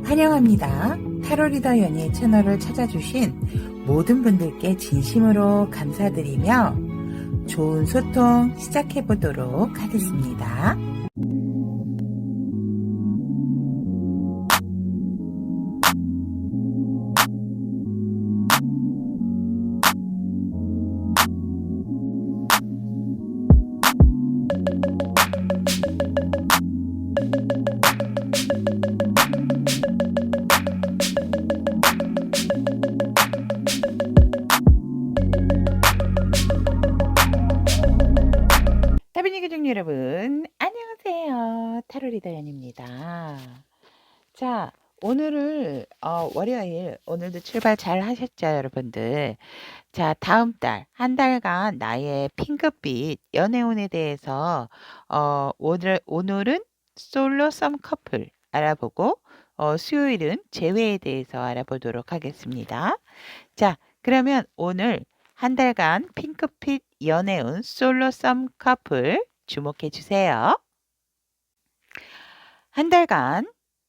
환영합니다. 타로리더 연희 채널을 찾아주신 모든 분들께 진심으로 감사드리며 좋은 소통 시작해보도록 하겠습니다. 타비니 교중 여러분 안녕하세요. 타로리더 연입니다. 자, 오늘을 월요일 오늘도 출발 잘 하셨죠 여러분들? 자, 다음 달 한 달간 나의 핑크빛 연애운에 대해서 오늘은 솔로 썸 커플 알아보고 수요일은 재회에 대해서 알아보도록 하겠습니다. 자, 그러면 오늘 한 달간 핑크빛 연애운 솔로 썸 커플 주목해 주세요. 한 달간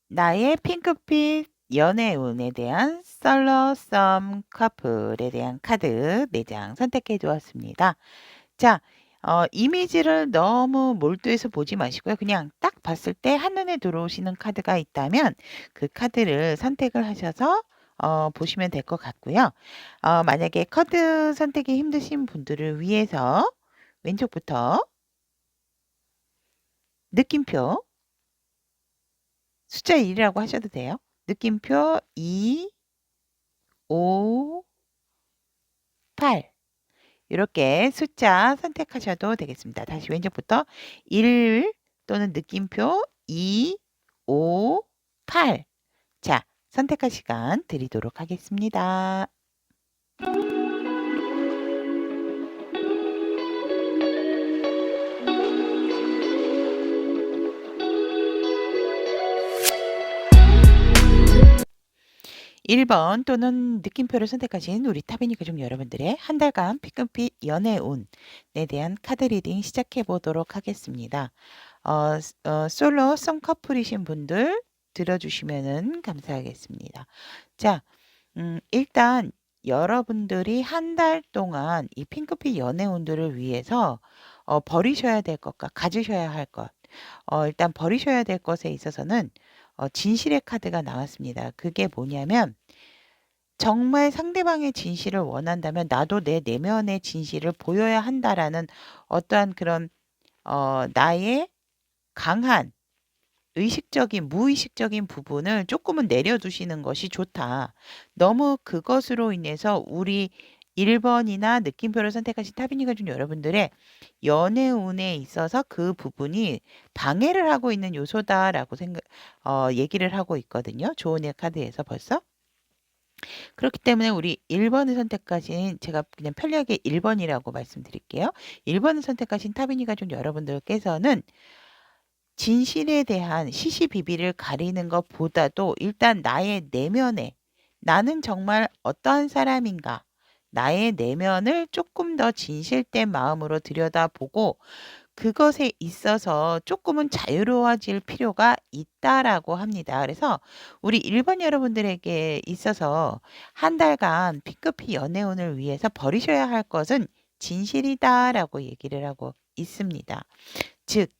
나의 핑크빛 연애운에 대한 솔로 썸 커플에 대한 카드 4장 선택해 두었습니다. 자, 이미지를 너무 몰두해서 보지 마시고요. 그냥 딱 봤을 때 한눈에 들어오시는 카드가 있다면 그 카드를 선택을 하셔서 보시면 될 것 같고요. 만약에 카드 선택이 힘드신 분들을 위해서 왼쪽부터 느낌표 숫자 1이라고 하셔도 돼요. 느낌표 2, 5, 8 이렇게 숫자 선택하셔도 되겠습니다. 다시 왼쪽부터 1 또는 느낌표 2, 5, 8 자, 선택할 시간 드리도록 하겠습니다. 1번 또는 느낌표를 선택하신 우리 타비니 가족 여러분들의 한 달간 핑크빛 연애운에 대한 카드 리딩 시작해 보도록 하겠습니다. 솔로 썸 커플이신 분들 들어주시면 감사하겠습니다. 자, 일단 여러분들이 한 달 동안 이 핑크빛 연애운들을 위해서 버리셔야 될 것과 가지셔야 할 것, 일단 버리셔야 될 것에 있어서는 진실의 카드가 나왔습니다. 그게 뭐냐면 정말 상대방의 진실을 원한다면 나도 내 내면의 진실을 보여야 한다라는 어떠한 그런 나의 강한 의식적인 무의식적인 부분을 조금은 내려두시는 것이 좋다. 너무 그것으로 인해서 우리 1번이나 느낌표를 선택하신 타비니 가족 여러분들의 연애운에 있어서 그 부분이 방해를 하고 있는 요소다라고 얘기를 하고 있거든요. 조언의 카드에서 벌써. 그렇기 때문에 우리 1번을 선택하신 제가 그냥 편리하게 1번이라고 말씀드릴게요. 1번을 선택하신 타비니 가족 여러분들께서는 진실에 대한 시시비비를 가리는 것보다도 일단 나의 내면에 나는 정말 어떠한 사람인가 나의 내면을 조금 더 진실된 마음으로 들여다보고 그것에 있어서 조금은 자유로워질 필요가 있다라고 합니다. 그래서 우리 1번 여러분들에게 있어서 한 달간 핑크빛 연애운을 위해서 버리셔야 할 것은 진실이다라고 얘기를 하고 있습니다. 즉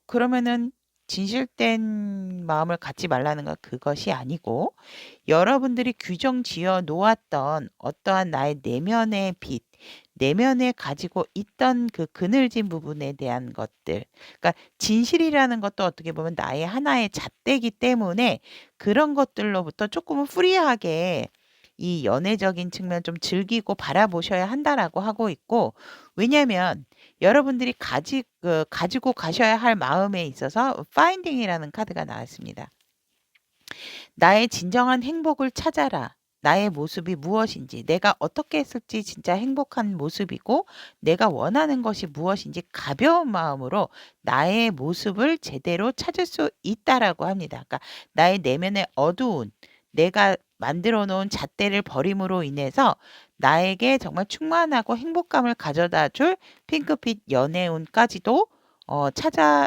그러면은 진실된 마음을 갖지 말라는 건 그것이 아니고 여러분들이 규정 지어 놓았던 어떠한 나의 내면의 빛, 내면에 가지고 있던 그 그늘진 부분에 대한 것들. 그러니까 진실이라는 것도 어떻게 보면 나의 하나의 잣대이기 때문에 그런 것들로부터 조금은 프리하게 이 연애적인 측면 좀 즐기고 바라보셔야 한다라고 하고 있고 왜냐면 여러분들이 가지고 가셔야 할 마음에 있어서 파인딩이라는 카드가 나왔습니다. 나의 진정한 행복을 찾아라. 나의 모습이 무엇인지, 내가 어떻게 했을지 진짜 행복한 모습이고, 내가 원하는 것이 무엇인지 가벼운 마음으로 나의 모습을 제대로 찾을 수 있다라고 합니다. 그러니까 나의 내면의 어두운, 내가 만들어 놓은 잣대를 버림으로 인해서 나에게 정말 충만하고 행복감을 가져다 줄 핑크빛 연애운까지도 찾아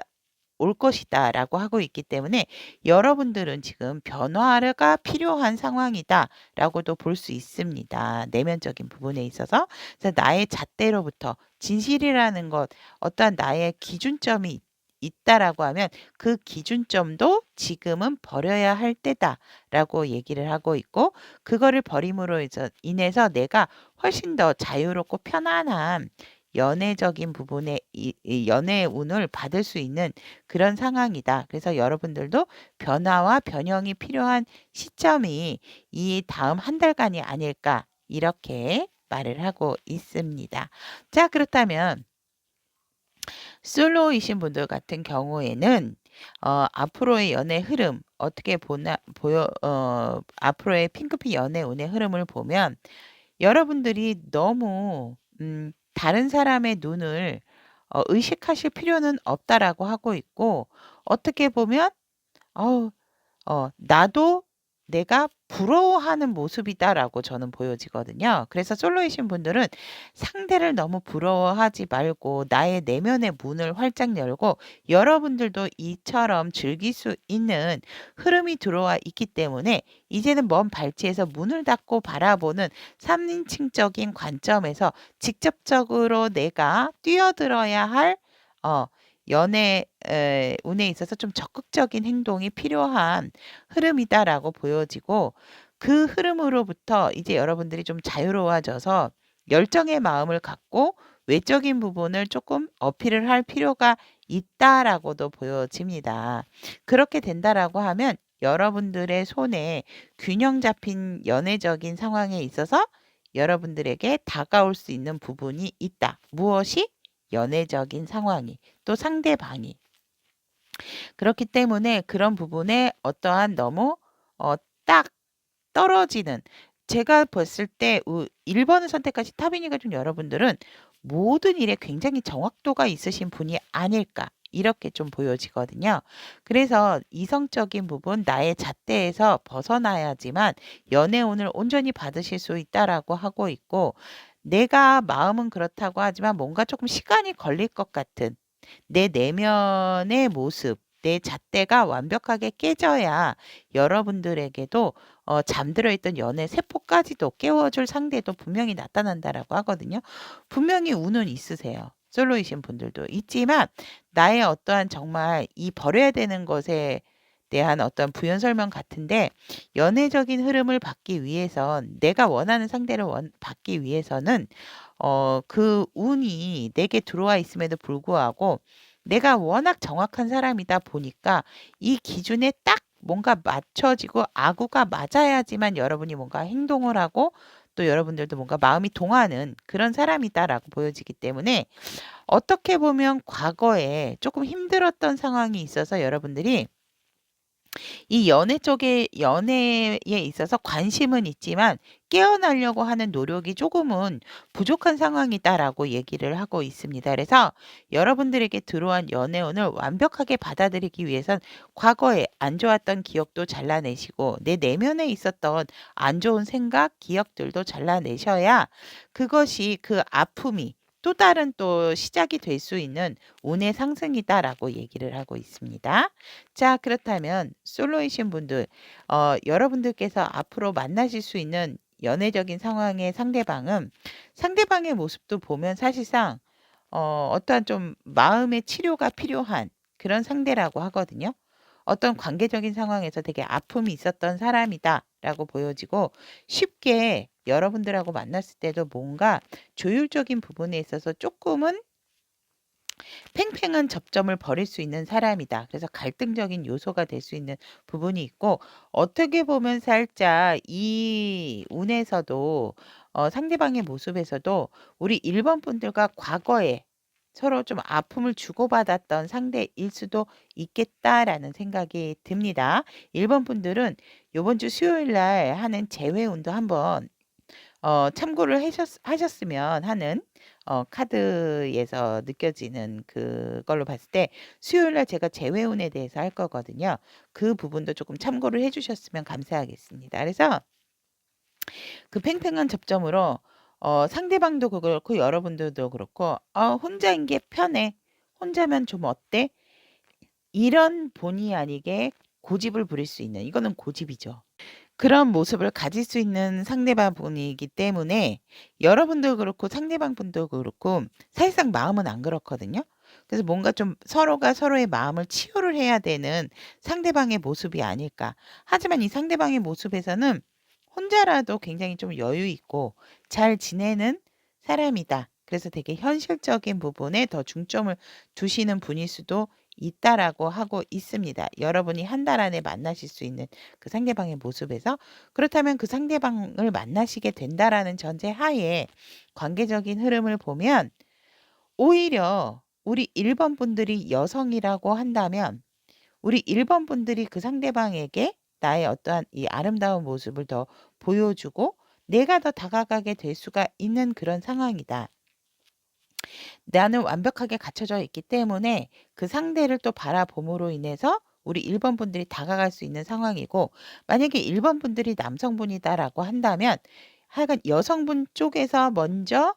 올 것이다라고 하고 있기 때문에 여러분들은 지금 변화가 필요한 상황이다라고도 볼 수 있습니다. 내면적인 부분에 있어서. 그래서 나의 잣대로부터 진실이라는 것, 어떠한 나의 기준점이 있다라고 하면 그 기준점도 지금은 버려야 할 때다라고 얘기를 하고 있고, 그거를 버림으로 인해서 내가 훨씬 더 자유롭고 편안한 연애적인 부분에 이 연애의 운을 받을 수 있는 그런 상황이다. 그래서 여러분들도 변화와 변형이 필요한 시점이 이 다음 한 달간이 아닐까 이렇게 말을 하고 있습니다. 자, 그렇다면 솔로이신 분들 같은 경우에는 앞으로의 연애 흐름 어떻게 앞으로의 핑크빛 연애 운의 흐름을 보면 여러분들이 너무 다른 사람의 눈을 의식하실 필요는 없다라고 하고 있고, 어떻게 보면 어우 나도 내가 부러워하는 모습이다라고 저는 보여지거든요. 그래서 솔로이신 분들은 상대를 너무 부러워하지 말고 나의 내면의 문을 활짝 열고, 여러분들도 이처럼 즐길 수 있는 흐름이 들어와 있기 때문에 이제는 먼 발치에서 문을 닫고 바라보는 3인칭적인 관점에서 직접적으로 내가 뛰어들어야 할 연애 운에 있어서 좀 적극적인 행동이 필요한 흐름이다라고 보여지고, 그 흐름으로부터 이제 여러분들이 좀 자유로워져서 열정의 마음을 갖고 외적인 부분을 조금 어필을 할 필요가 있다라고도 보여집니다. 그렇게 된다라고 하면 여러분들의 손에 균형 잡힌 연애적인 상황에 있어서 여러분들에게 다가올 수 있는 부분이 있다. 무엇이? 연애적인 상황이, 또 상대방이. 그렇기 때문에 그런 부분에 어떠한 너무 딱 떨어지는, 제가 봤을 때 1번을 선택하신 타비니 가족 여러분들은 모든 일에 굉장히 정확도가 있으신 분이 아닐까 이렇게 좀 보여지거든요. 그래서 이성적인 부분, 나의 잣대에서 벗어나야지만 연애운을 온전히 받으실 수 있다라고 하고 있고, 내가 마음은 그렇다고 하지만 뭔가 조금 시간이 걸릴 것 같은 내 내면의 모습, 내 잣대가 완벽하게 깨져야 여러분들에게도 잠들어 있던 연애 세포까지도 깨워줄 상대도 분명히 나타난다라고 하거든요. 분명히 운은 있으세요. 솔로이신 분들도 있지만 나의 어떠한 정말 이 버려야 되는 것에 대한 어떤 부연 설명 같은데, 연애적인 흐름을 받기 위해선, 내가 원하는 상대를 받기 위해서는 그 운이 내게 들어와 있음에도 불구하고 내가 워낙 정확한 사람이다 보니까 이 기준에 딱 뭔가 맞춰지고 아구가 맞아야지만 여러분이 뭔가 행동을 하고 또 여러분들도 뭔가 마음이 동하는 그런 사람이다라고 보여지기 때문에, 어떻게 보면 과거에 조금 힘들었던 상황이 있어서 여러분들이 이 연애에 있어서 관심은 있지만 깨어나려고 하는 노력이 조금은 부족한 상황이다라고 얘기를 하고 있습니다. 그래서 여러분들에게 들어온 연애운을 완벽하게 받아들이기 위해선 과거에 안 좋았던 기억도 잘라내시고 내 내면에 있었던 안 좋은 생각, 기억들도 잘라내셔야 그것이, 그 아픔이 또 다른 또 시작이 될 수 있는 운의 상승이다라고 얘기를 하고 있습니다. 자, 그렇다면 솔로이신 분들, 여러분들께서 앞으로 만나실 수 있는 연애적인 상황의 상대방은, 상대방의 모습도 보면 사실상 어떠한 좀 마음의 치료가 필요한 그런 상대라고 하거든요. 어떤 관계적인 상황에서 되게 아픔이 있었던 사람이다라고 보여지고, 쉽게 여러분들하고 만났을 때도 뭔가 조율적인 부분에 있어서 조금은 팽팽한 접점을 벌일 수 있는 사람이다. 그래서 갈등적인 요소가 될 수 있는 부분이 있고, 어떻게 보면 살짝 이 운에서도 상대방의 모습에서도 우리 1번 분들과 과거에 서로 좀 아픔을 주고받았던 상대일 수도 있겠다라는 생각이 듭니다. 1번 분들은 요번 주 수요일 날 하는 재회운도 한번 참고를 하셨으면 하는, 카드에서 느껴지는 그걸로 봤을 때 수요일 날 제가 재회운에 대해서 할 거거든요. 그 부분도 조금 참고를 해 주셨으면 감사하겠습니다. 그래서 그 팽팽한 접점으로 상대방도 그렇고 여러분들도 그렇고 '혼자인 게 편해. 혼자면 좀 어때?' 이런 본의 아니게 고집을 부릴 수 있는, 이거는 고집이죠. 그런 모습을 가질 수 있는 상대방 분이기 때문에 여러분도 그렇고 상대방 분도 그렇고 사실상 마음은 안 그렇거든요. 그래서 뭔가 좀 서로가 서로의 마음을 치유를 해야 되는 상대방의 모습이 아닐까. 하지만 이 상대방의 모습에서는 혼자라도 굉장히 좀 여유 있고 잘 지내는 사람이다. 그래서 되게 현실적인 부분에 더 중점을 두시는 분일 수도 있다라고 하고 있습니다. 여러분이 한 달 안에 만나실 수 있는 그 상대방의 모습에서. 그렇다면 그 상대방을 만나시게 된다라는 전제 하에 관계적인 흐름을 보면 오히려 우리 1번 분들이 여성이라고 한다면 우리 1번 분들이 그 상대방에게 나의 어떠한 이 아름다운 모습을 더 보여주고 내가 더 다가가게 될 수가 있는 그런 상황이다. 나는 완벽하게 갖춰져 있기 때문에 그 상대를 또 바라봄으로 인해서 우리 1번 분들이 다가갈 수 있는 상황이고, 만약에 1번 분들이 남성분이다라고 한다면 하여간 여성분 쪽에서 먼저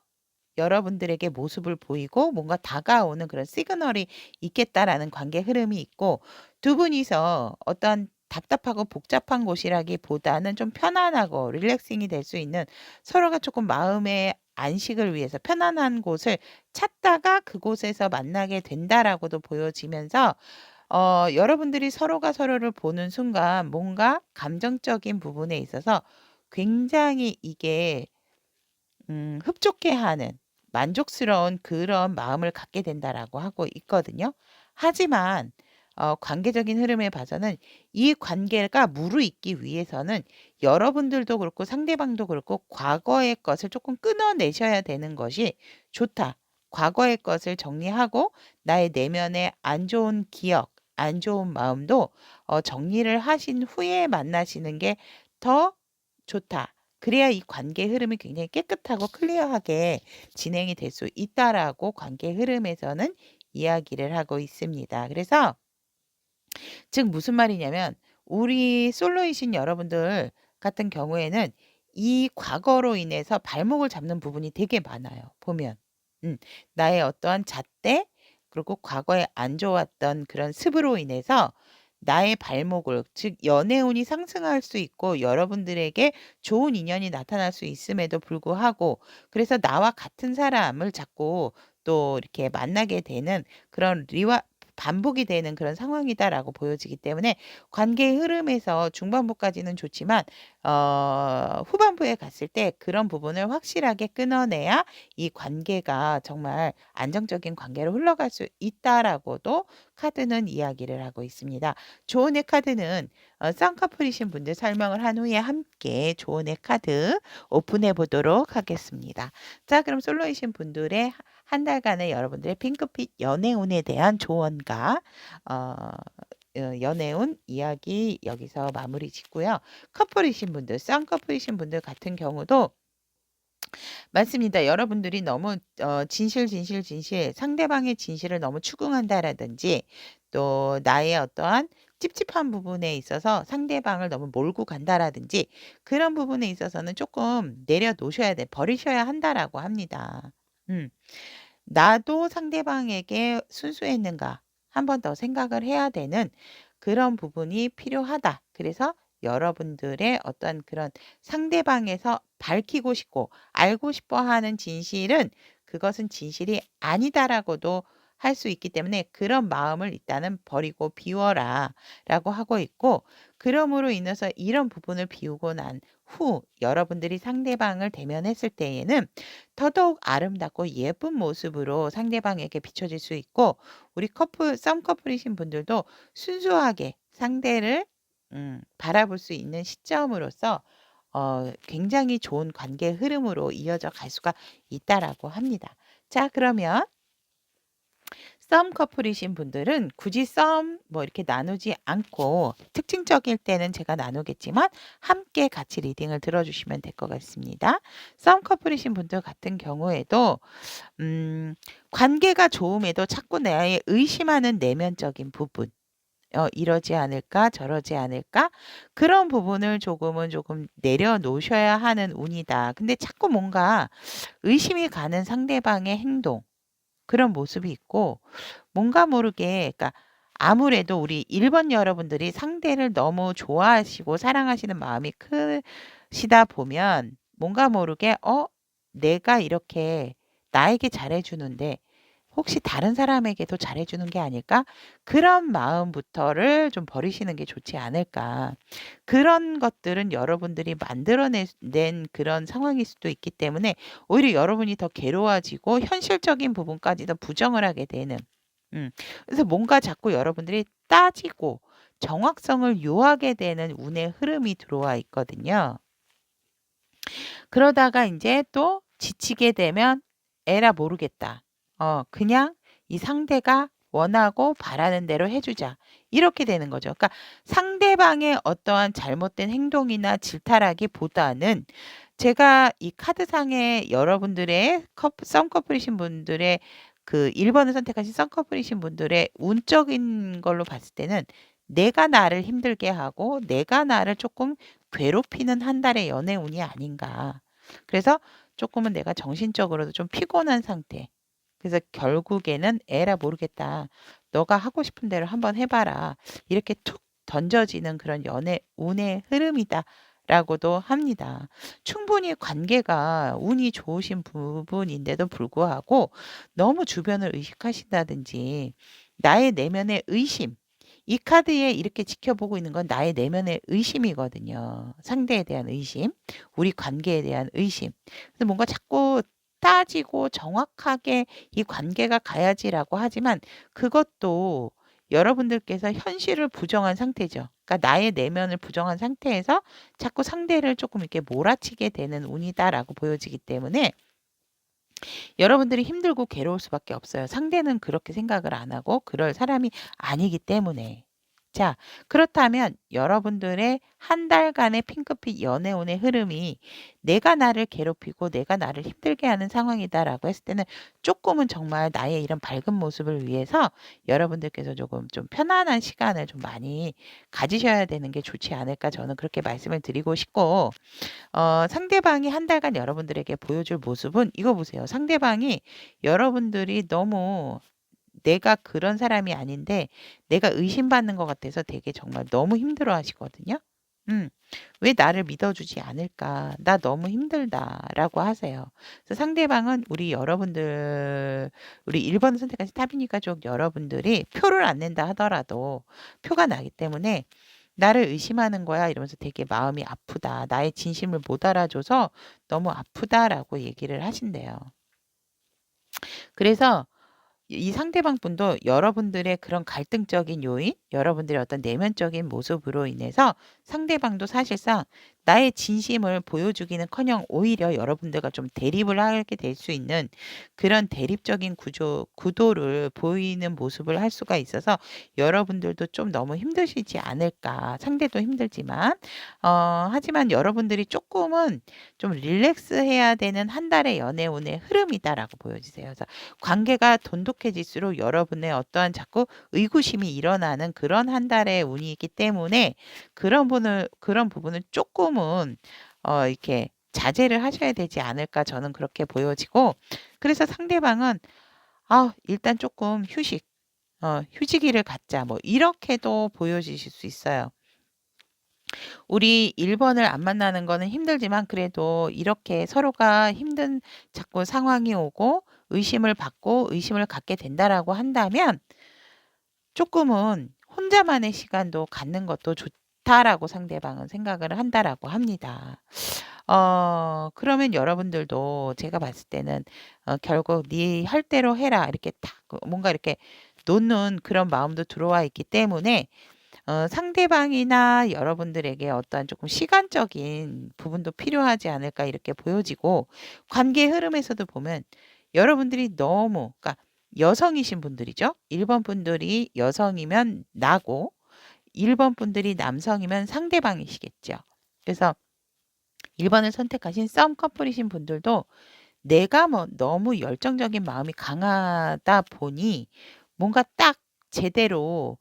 여러분들에게 모습을 보이고 뭔가 다가오는 그런 시그널이 있겠다라는 관계 흐름이 있고, 두 분이서 어떤 답답하고 복잡한 곳이라기보다는 좀 편안하고 릴렉싱이 될 수 있는, 서로가 조금 마음의 안식을 위해서 편안한 곳을 찾다가 그곳에서 만나게 된다라고도 보여지면서 여러분들이 서로가 서로를 보는 순간 뭔가 감정적인 부분에 있어서 굉장히 이게 흡족해하는 만족스러운 그런 마음을 갖게 된다라고 하고 있거든요. 하지만 관계적인 흐름에 봐서는 이 관계가 무르익기 위해서는 여러분들도 그렇고 상대방도 그렇고 과거의 것을 조금 끊어내셔야 되는 것이 좋다. 과거의 것을 정리하고 나의 내면의 안 좋은 기억, 안 좋은 마음도 정리를 하신 후에 만나시는 게 더 좋다. 그래야 이 관계 흐름이 굉장히 깨끗하고 클리어하게 진행이 될 수 있다라고 관계 흐름에서는 이야기를 하고 있습니다. 그래서 즉 무슨 말이냐면 우리 솔로이신 여러분들 같은 경우에는 이 과거로 인해서 발목을 잡는 부분이 되게 많아요. 보면 나의 어떠한 잣대 그리고 과거에 안 좋았던 그런 습으로 인해서 나의 발목을, 즉 연애운이 상승할 수 있고 여러분들에게 좋은 인연이 나타날 수 있음에도 불구하고, 그래서 나와 같은 사람을 자꾸 또 이렇게 만나게 되는 그런 반복이 되는 그런 상황이다라고 보여지기 때문에 관계의 흐름에서 중반부까지는 좋지만 후반부에 갔을 때 그런 부분을 확실하게 끊어내야 이 관계가 정말 안정적인 관계로 흘러갈 수 있다라고도 카드는 이야기를 하고 있습니다. 조언의 카드는 쌍꺼풀이신 분들 설명을 한 후에 함께 조언의 카드 오픈해 보도록 하겠습니다. 자, 그럼 솔로이신 분들의 한 달간의 여러분들의 핑크빛 연애운에 대한 조언과 어, 연애운 이야기 여기서 마무리 짓고요. 커플이신 분들, 쌍꺼풀이신 분들 같은 경우도 맞습니다. 여러분들이 너무 진실 상대방의 진실을 너무 추궁한다라든지 또 나의 어떠한 찝찝한 부분에 있어서 상대방을 너무 몰고 간다라든지 그런 부분에 있어서는 조금 내려놓으셔야 돼. 버리셔야 한다라고 합니다. 음. 나도 상대방에게 순수했는가 한 번 더 생각을 해야 되는 그런 부분이 필요하다. 그래서 여러분들의 어떤 그런 상대방에서 밝히고 싶고 알고 싶어 하는 진실은 그것은 진실이 아니다라고도 할 수 있기 때문에 그런 마음을 일단은 버리고 비워라 라고 하고 있고, 그러므로 인해서 이런 부분을 비우고 난 후 여러분들이 상대방을 대면했을 때에는 더더욱 아름답고 예쁜 모습으로 상대방에게 비춰질 수 있고, 우리 썸커플이신 분들도 순수하게 상대를 바라볼 수 있는 시점으로서 굉장히 좋은 관계 흐름으로 이어져 갈 수가 있다라고 합니다. 자, 그러면 썸 커플이신 분들은 굳이 썸 뭐 이렇게 나누지 않고 특징적일 때는 제가 나누겠지만 함께 같이 리딩을 들어주시면 될 것 같습니다. 썸 커플이신 분들 같은 경우에도 관계가 좋음에도 자꾸 나의 의심하는 내면적인 부분, 이러지 않을까 저러지 않을까 그런 부분을 조금 내려놓으셔야 하는 운이다. 근데 자꾸 뭔가 의심이 가는 상대방의 행동 그런 모습이 있고, 뭔가 모르게 그러니까 아무래도 우리 1번 여러분들이 상대를 너무 좋아하시고 사랑하시는 마음이 크시다 보면 뭔가 모르게 내가 이렇게 나에게 잘해 주는데 혹시 다른 사람에게도 잘해 주는 게 아닐까? 그런 마음부터를 좀 버리시는 게 좋지 않을까. 그런 것들은 여러분들이 만들어 낸 그런 상황일 수도 있기 때문에 오히려 여러분이 더 괴로워지고 현실적인 부분까지도 부정을 하게 되는. 그래서 뭔가 자꾸 여러분들이 따지고 정확성을 요하게 되는 운의 흐름이 들어와 있거든요. 그러다가 인제 또 지치게 되면 '에라 모르겠다. 그냥 이 상대가 원하고 바라는 대로 해 주자.' 이렇게 되는 거죠. 그러니까 상대방의 어떠한 잘못된 행동이나 질타라기보다는 제가 이 카드상에 여러분들의 썸커플이신 분들의 그 1 번을 선택하신 썸커플이신 분들의 운적인 걸로 봤을 때는 내가 나를 힘들게 하고 내가 나를 쪼끔 괴롭히는 한 달의 연애 운이 아닌가. 그래서 쪼끔은 내가 정신적으로도 좀 피곤한 상태. 그래서 결국에는 '에라 모르겠다. 너가 하고 싶은 대로 한번 해 봐라.' 이렇게 툭 던져지는 그런 연애 운의 흐름이다라고도 합니다. 충분히 관계가 운이 좋으신 부분인데도 불구하고 너무 주변을 의식하신다든지 나의 내면의 의심 이 카드에 이렇게 지켜보고 있는 건 나의 내면의 의심이거든요. 상대에 대한 의심, 우리 관계에 대한 의심. 그래서 뭔가 자꾸 따지고 정확하게 '이 관계가 가야지.'라고 하지만 그것도 여러분들께서 현실을 부정한 상태죠. 그러니까 나의 내면을 부정한 상태에서 자꾸 상대를 조금 이렇게 몰아치게 되는 운이다라고 보여지기 때문에 여러분들이 힘들고 괴로울 수밖에 없어요. 상대는 그렇게 생각을 안 하고 그럴 사람이 아니기 때문에. 자, 그렇다면 여러분들의 한 달간의 핑크빛 연애운의 흐름이 '내가 나를 괴롭히고 내가 나를 힘들게 하는 상황이다.'라고 했을 때는 쪼끔은 정말 나의 이런 밝은 모습을 위해서 여러분들께서 조금 좀 편안한 시간을 좀 많이 가지셔야 되는 게 좋지 않을까 저는 그렇게 말씀을 드리고 싶고 상대방이 한 달간 여러분들에게 보여줄 모습은 이거 보세요. 상대방이 여러분들이 너무 내가 그런 사람이 아닌데 내가 의심받는 것 같아서 되게 정말 너무 힘들어하시거든요. 음. "왜 나를 믿어주지 않을까? 나 너무 힘들다."라고 하세요. 그래서 상대방은 우리 1번 선택하신 타비니 가족 여러분들이 표를 안 낸다 하더라도 표가 나기 때문에 "나를 의심하는 거야." 이러면서 되게 마음이 아프다. "나의 진심을 못 알아줘서 너무 아프다."라고 얘기를 하신대요. 그래서 이 상대방 분도 여러분들의 그런 갈등적인 요인, 여러분들의 어떤 내면적인 모습으로 인해서 상대방도 사실상 나의 진심을 보여주기는커녕 오히려 여러분들과 좀 대립을 하게 될 수 있는 그런 대립적인 구도를 보이는 모습을 할 수가 있어서 여러분들도 좀 너무 힘드시지 않을까. 상대도 힘들지만 하지만 여러분들이 쪼끔은 좀 릴렉스해야 되는 한 달의 연애운의 흐름이다라고 보여지세요. 그래서 관계가 돈독해질수록 여러분의 어떠한 자꾸 의구심이 일어나는 그런 한 달의 운이 있기 때문에 그런 부분을 쪼끔은 이렇게 자제를 하셔야 되지 않을까 저는 그렇게 보여지고 그래서 상대방은 '아 일단 쪼끔 휴지기를 갖자.' 뭐 이렇게도 보여지실 수 있어요. 우리 1 번을 안 만나는 거는 힘들지만 그래도 이렇게 서로가 힘든 자꾸 상황이 오고 의심을 받고 의심을 갖게 된다라고 한다면 쪼끔은 '혼자만의 시간도 갖는 것도 좋다.'라고 상대방은 생각을 한다라고 합니다. 그러면 여러분들도 제가 봤을 때는 결국 "네 할 대로 해라." 이렇게 딱 뭔가 이렇게 놓는 그런 마음도 들어와 있기 때문에 상대방이나 여러분들에게 어떠한 조금 시간적인 부분도 필요하지 않을까 이렇게 보여지고 관계 흐름에서도 보면 여러분들이 너무 그러니까 여성이신 분들이죠. 1번 분들이 여성이면 나고 1번 분들이 남성이면 상대방이시겠죠. 그래서 1 번을 선택하신 썸 커플이신 분들도 내가 뭐 너무 열정적인 마음이 강하다 보니 뭔가 딱 제대로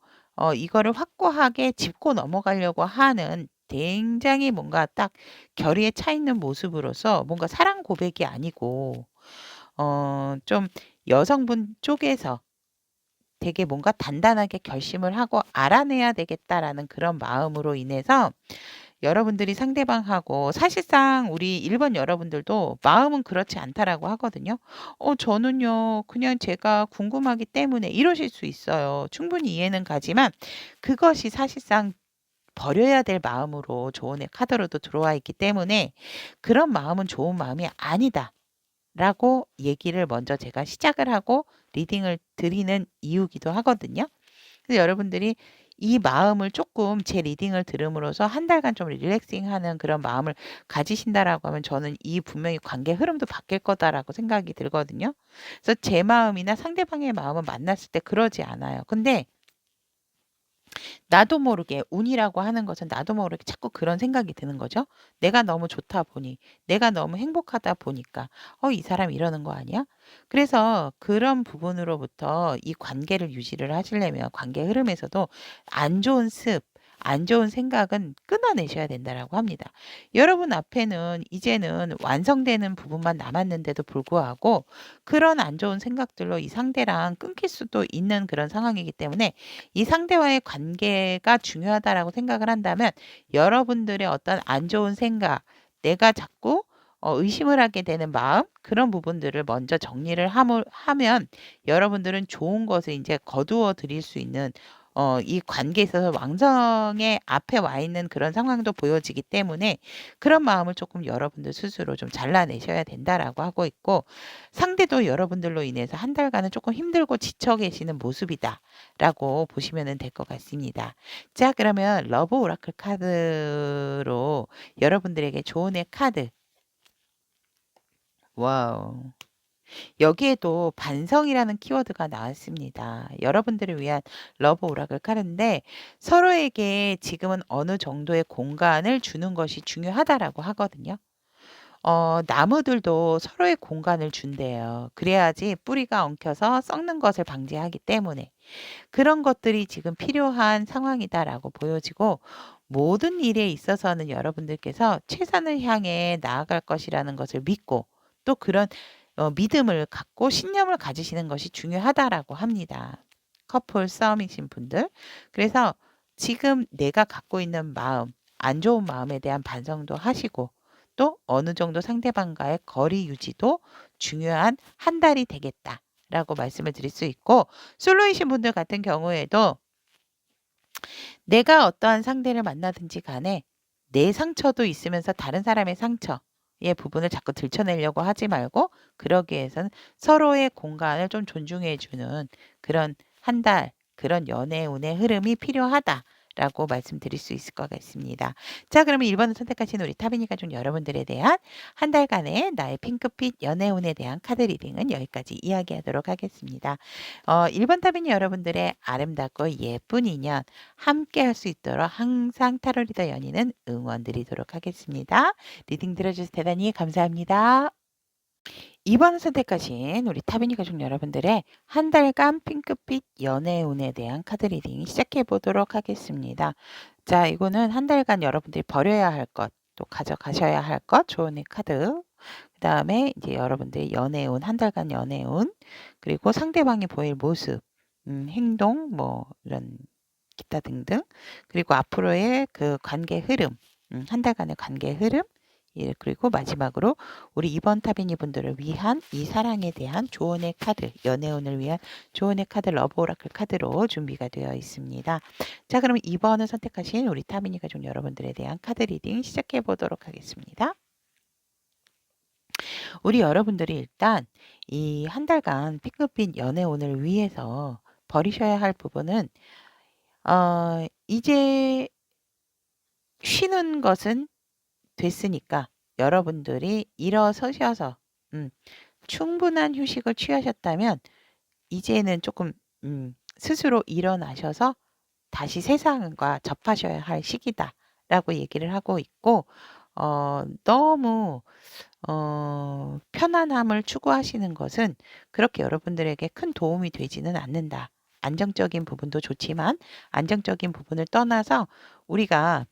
이거를 확고하게 짚고 넘어가려고 하는 굉장히 뭔가 딱 결의에 차 있는 모습으로서 뭔가 사랑 고백이 아니고 좀 여성분 쪽에서 되게 뭔가 단단하게 결심을 하고 알아내야 되겠다라는 그런 마음으로 인해서 여러분들이 상대방하고 사실상 우리 1번 여러분들도 마음은 그렇지 않다라고 하거든요. 저는요 그냥 제가 궁금하기 때문에 이러실 수 있어요. 충분히 이해는 가지만 그것이 사실상 버려야 될 마음으로 조언의 카드로도 들어와 있기 때문에 "그런 마음은 좋은 마음이 아니다."라고 얘기를 먼저 제가 시작을 하고 리딩을 드리는 이유기도 하거든요. 그래서 여러분들이 이 마음을 조금 제 리딩을 들음으로써 한 달간 좀 릴렉싱하는 그런 마음을 가지신다라고 하면 저는 이 분명히 관계 흐름도 바뀔 거다라고 생각이 들거든요. 그래서 제 마음이나 상대방의 마음은 만났을 때 그러지 않아요. 근데 나도 모르게 운이라고 하는 것은 나도 모르게 자꾸 그런 생각이 드는 거죠. 내가 너무 좋다 보니, 내가 너무 행복하다 보니까 '이 사람 이러는 거 아니야?' 그래서 그런 부분으로부터 이 관계를 유지를 하시려면 관계 흐름에서도 안 좋은 습, 안 좋은 생각은 끊어내셔야 된다라고 합니다. 여러분 앞에는 이제는 완성되는 부분만 남았는데도 불구하고 그런 안 좋은 생각들로 이 상대랑 끊길 수도 있는 그런 상황이기 때문에 이 상대와의 관계가 중요하다라고 생각을 한다면 여러분들의 어떤 안 좋은 생각, 내가 자꾸 의심을 하게 되는 마음 그런 부분들을 먼저 정리를 하면 여러분들은 좋은 것을 이제 거두어 드릴 수 있는 이 관계에 있어서 왕성의 앞에 와 있는 그런 상황도 보여지기 때문에 그런 마음을 조금 여러분들 스스로 좀 잘라내셔야 된다라고 하고 있고 상대도 여러분들로 인해서 한 달간은 조금 힘들고 지쳐 계시는 모습이다라고 보시면 될 것 같습니다. 자 그러면 러브 오라클 카드로 여러분들에게 조언의 카드 와우. 여기에도 반성이라는 키워드가 나왔습니다. 여러분들을 위한 러브 오라클 카드인데 서로에게 지금은 어느 정도의 공간을 주는 것이 중요하다라고 하거든요. 나무들도 서로의 공간을 준대요. 그래야지 뿌리가 엉켜서 썩는 것을 방지하기 때문에. 그런 것들이 지금 필요한 상황이다라고 보여지고 모든 일에 있어서는 여러분들께서 최선을 향해 나아갈 것이라는 것을 믿고 또 그런 믿음을 갖고 신념을 가지시는 것이 중요하다라고 합니다. 커플 싸움이신 분들. 그래서 지금 내가 갖고 있는 마음, 안 좋은 마음에 대한 반성도 하시고 또 어느 정도 상대방과의 거리 유지도 중요한 한 달이 되겠다라고 말씀을 드릴 수 있고 솔로이신 분들 같은 경우에도 내가 어떠한 상대를 만나든지 간에 내 상처도 있으면서 다른 사람의 상처의 부분을 자꾸 들춰내려고 하지 말고 그러기 위해서는 서로의 공간을 좀 존중해 주는 그런 한 달 그런 연애운의 흐름이 필요하다라고 말씀드릴 수 있을 것 같습니다. 자 그러면 1 번을 선택하신 우리 타비니 가족 여러분들에 대한 한 달간의 나의 핑크빛 연애운에 대한 카드 리딩은 여기까지 이야기하도록 하겠습니다. 1번 타비니 여러분들의 아름답고 예쁜 인연 함께 할 수 있도록 항상 타로 리더 연희는 응원 드리도록 하겠습니다. 리딩 들어주셔서 대단히 감사합니다. 2번 선택하신 우리 타비니 가족 여러분들의 한 달간 핑크빛 연애운에 대한 카드 리딩 시작해 보도록 하겠습니다. 자, 이거는 한 달간 여러분들이 버려야 할 것, 또 가져가셔야 할 것, 조언의 카드. 그 다음에 이제 여러분들의 연애운, 한 달간 연애운, 그리고 상대방이 보일 모습, 행동, 뭐, 이런 기타 등등. 그리고 앞으로의 그 관계 흐름, 한 달간의 관계 흐름, 예, 그리고 마지막으로 우리 이번 타비니 분들을 위한 이 사랑에 대한 조언의 카드, 연애운을 위한 조언의 카드, 러브 오라클 카드로 준비가 되어 있습니다. 자, 그럼 2번을 선택하신 우리 타비니 가족 여러분들에 대한 카드 리딩 시작해 보도록 하겠습니다. 우리 여러분들이 일단 이 한 달간 핑크빛 연애운을 위해서 버리셔야 할 부분은 이제 쉬는 것은 됐으니까 여러분들이 일어서셔서 음 충분한 휴식을 취하셨다면 이제는 조금 스스로 일어나셔서 다시 세상과 접하셔야 할 시기다라고 얘기를 하고 있고 너무 편안함을 추구하시는 것은 그렇게 여러분들에게 큰 도움이 되지는 않는다. 안정적인 부분도 좋지만 안정적인 부분을 떠나서 우리가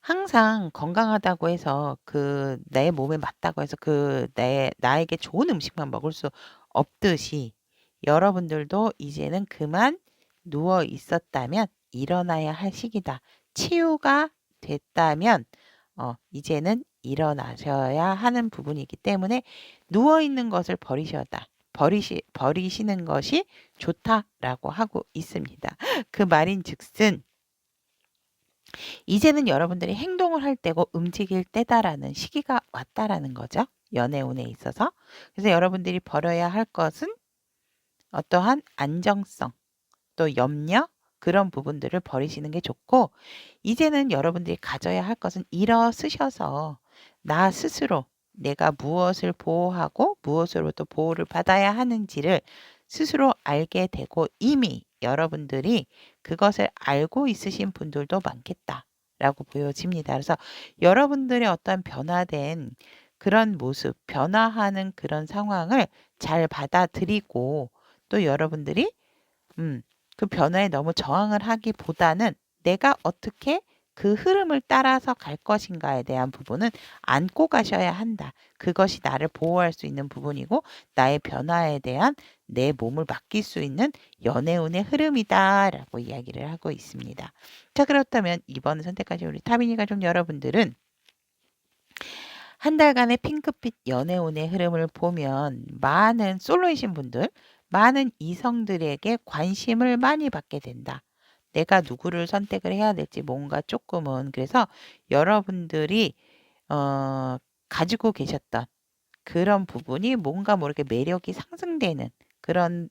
항상 건강하다고 해서 그 내 몸에 맞다고 해서 그 내 나에게 좋은 음식만 먹을 수 없듯이 여러분들도 이제는 그만 누워 있었다면 일어나야 할 시기다. 치유가 됐다면 이제는 일어나셔야 하는 부분이기 때문에 누워 있는 것을 버리시는 것이 좋다라고 하고 있습니다. 그 말인즉슨 이제는 여러분들이 행동을 할 때고 움직일 때다라는 시기가 왔다라는 거죠. 연애운에 있어서. 그래서 여러분들이 버려야 할 것은 어떠한 안정성, 또 염려, 그런 부분들을 버리시는 게 좋고, 이제는 여러분들이 가져야 할 것은 일어서셔서 나 스스로 내가 무엇을 보호하고 무엇으로부터 보호를 받아야 하는지를 스스로 알게 되고, 이미 여러분들이 그것을 알고 있으신 분들도 많겠다라고 보여집니다. 그래서 여러분들의 어떤 변화된 그런 모습, 변화하는 그런 상황을 잘 받아들이고, 또 여러분들이 그 변화에 너무 저항을 하기보다는 내가 어떻게 그 흐름을 따라서 갈 것인가에 대한 부분은 안고 가셔야 한다. 그것이 나를 보호할 수 있는 부분이고 나의 변화에 대한 내 몸을 맡길 수 있는 연애운의 흐름이다라고 이야기를 하고 있습니다. 자, 그렇다면 이번 선택하신 우리 타비니 가족 여러분들은 한 달간의 핑크빛 연애운의 흐름을 보면 많은 솔로이신 분들, 많은 이성들에게 관심을 많이 받게 된다. 내가 누구를 선택을 해야 될지 뭔가 조금은, 그래서 여러분들이 가지고 계셨던 그런 부분이 뭔가 모르게 매력이 상승되는 그런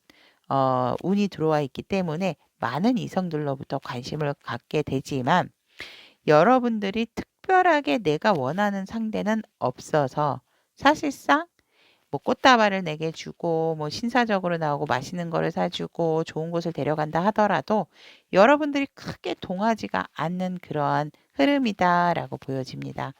운이 들어와 있기 때문에 많은 이성들로부터 관심을 갖게 되지만, 여러분들이 특별하게 내가 원하는 상대는 없어서 사실상 뭐 꽃다발을 내게 주고 뭐 신사적으로 나오고 맛있는 거를 사주고 좋은 곳을 데려간다 하더라도 여러분들이 크게 동하지가 않는 그러한 흐름이다라고 보여집니다.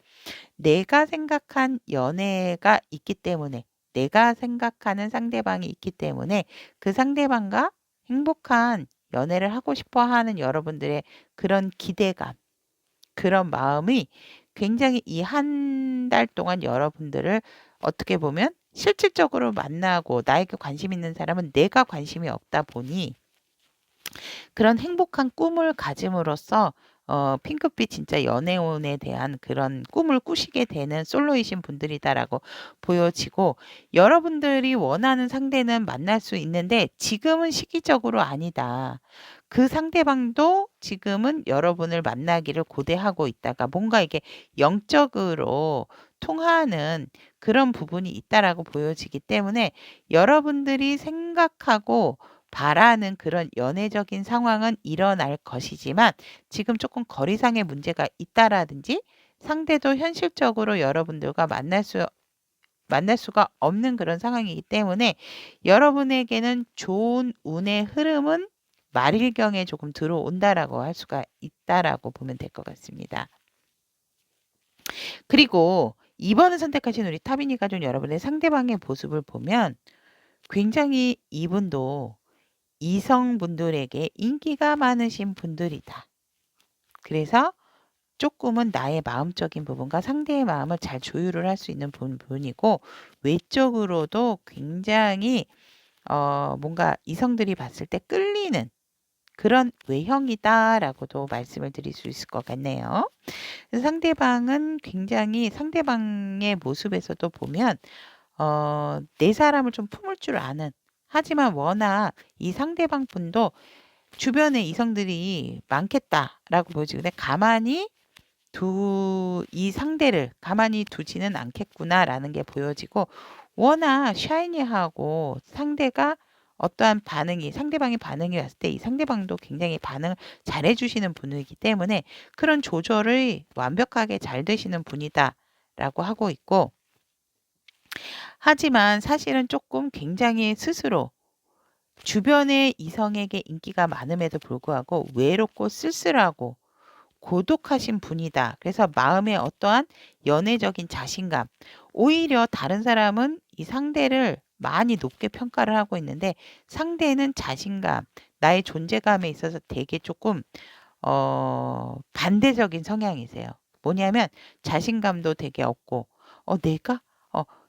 내가 생각한 연애가 있기 때문에, 내가 생각하는 상대방이 있기 때문에 그 상대방과 행복한 연애를 하고 싶어 하는 여러분들의 그런 기대감, 그런 마음이 굉장히 이 한 달 동안 여러분들을 어떻게 보면 실질적으로 만나고 나에게 관심 있는 사람은 내가 관심이 없다 보니 그런 행복한 꿈을 가짐으로써 핑크빛 진짜 연애운에 대한 그런 꿈을 꾸시게 되는 솔로이신 분들이다라고 보여지고, 여러분들이 원하는 상대는 만날 수 있는데 지금은 시기적으로 아니다. 그 상대방도 지금은 여러분을 만나기를 고대하고 있다가 뭔가 이게 영적으로 통하는 그런 부분이 있다라고 보여지기 때문에 여러분들이 생각하고 바라는 그런 연애적인 상황은 일어날 것이지만 지금 조금 거리상의 문제가 있다라든지 상대도 현실적으로 여러분들과 만날 수가 없는 그런 상황이기 때문에 여러분에게는 좋은 운의 흐름은 말일경에 조금 들어온다라고 할 수가 있다라고 보면 될 것 같습니다. 그리고 이번에 선택하신 우리 타비니 가족 여러분의 상대방의 모습을 보면 굉장히 이분도 이성분들에게 인기가 많으신 분들이다. 그래서 조금은 나의 마음적인 부분과 상대의 마음을 잘 조율을 할 수 있는 부분이고, 외적으로도 굉장히 뭔가 이성들이 봤을 때 끌리는 그런 외형이다라고도 말씀을 드릴 수 있을 것 같네요. 그래서 상대방은 굉장히 상대방의 모습에서도 보면 내 사람을 좀 품을 줄 아는, 하지만 워낙 이 상대방 분도 주변에 이성들이 많겠다라고 보여지는데 가만히 이 상대를 가만히 두지는 않겠구나라는 게 보여지고, 워낙 샤이니하고 상대방의 반응이 왔을 때 이 상대방도 굉장히 반응을 잘해주시는 분이기 때문에 그런 조절을 완벽하게 잘 되시는 분이다라고 하고 있고, 하지만 사실은 조금 굉장히 스스로 주변의 이성에게 인기가 많음에도 불구하고 외롭고 쓸쓸하고 고독하신 분이다. 그래서 마음에 어떠한 연애적인 자신감, 오히려 다른 사람은 이 상대를 많이 높게 평가를 하고 있는데 상대는 자신감, 나의 존재감에 있어서 되게 조금 반대적인 성향이세요. 뭐냐면 자신감도 되게 없고 내가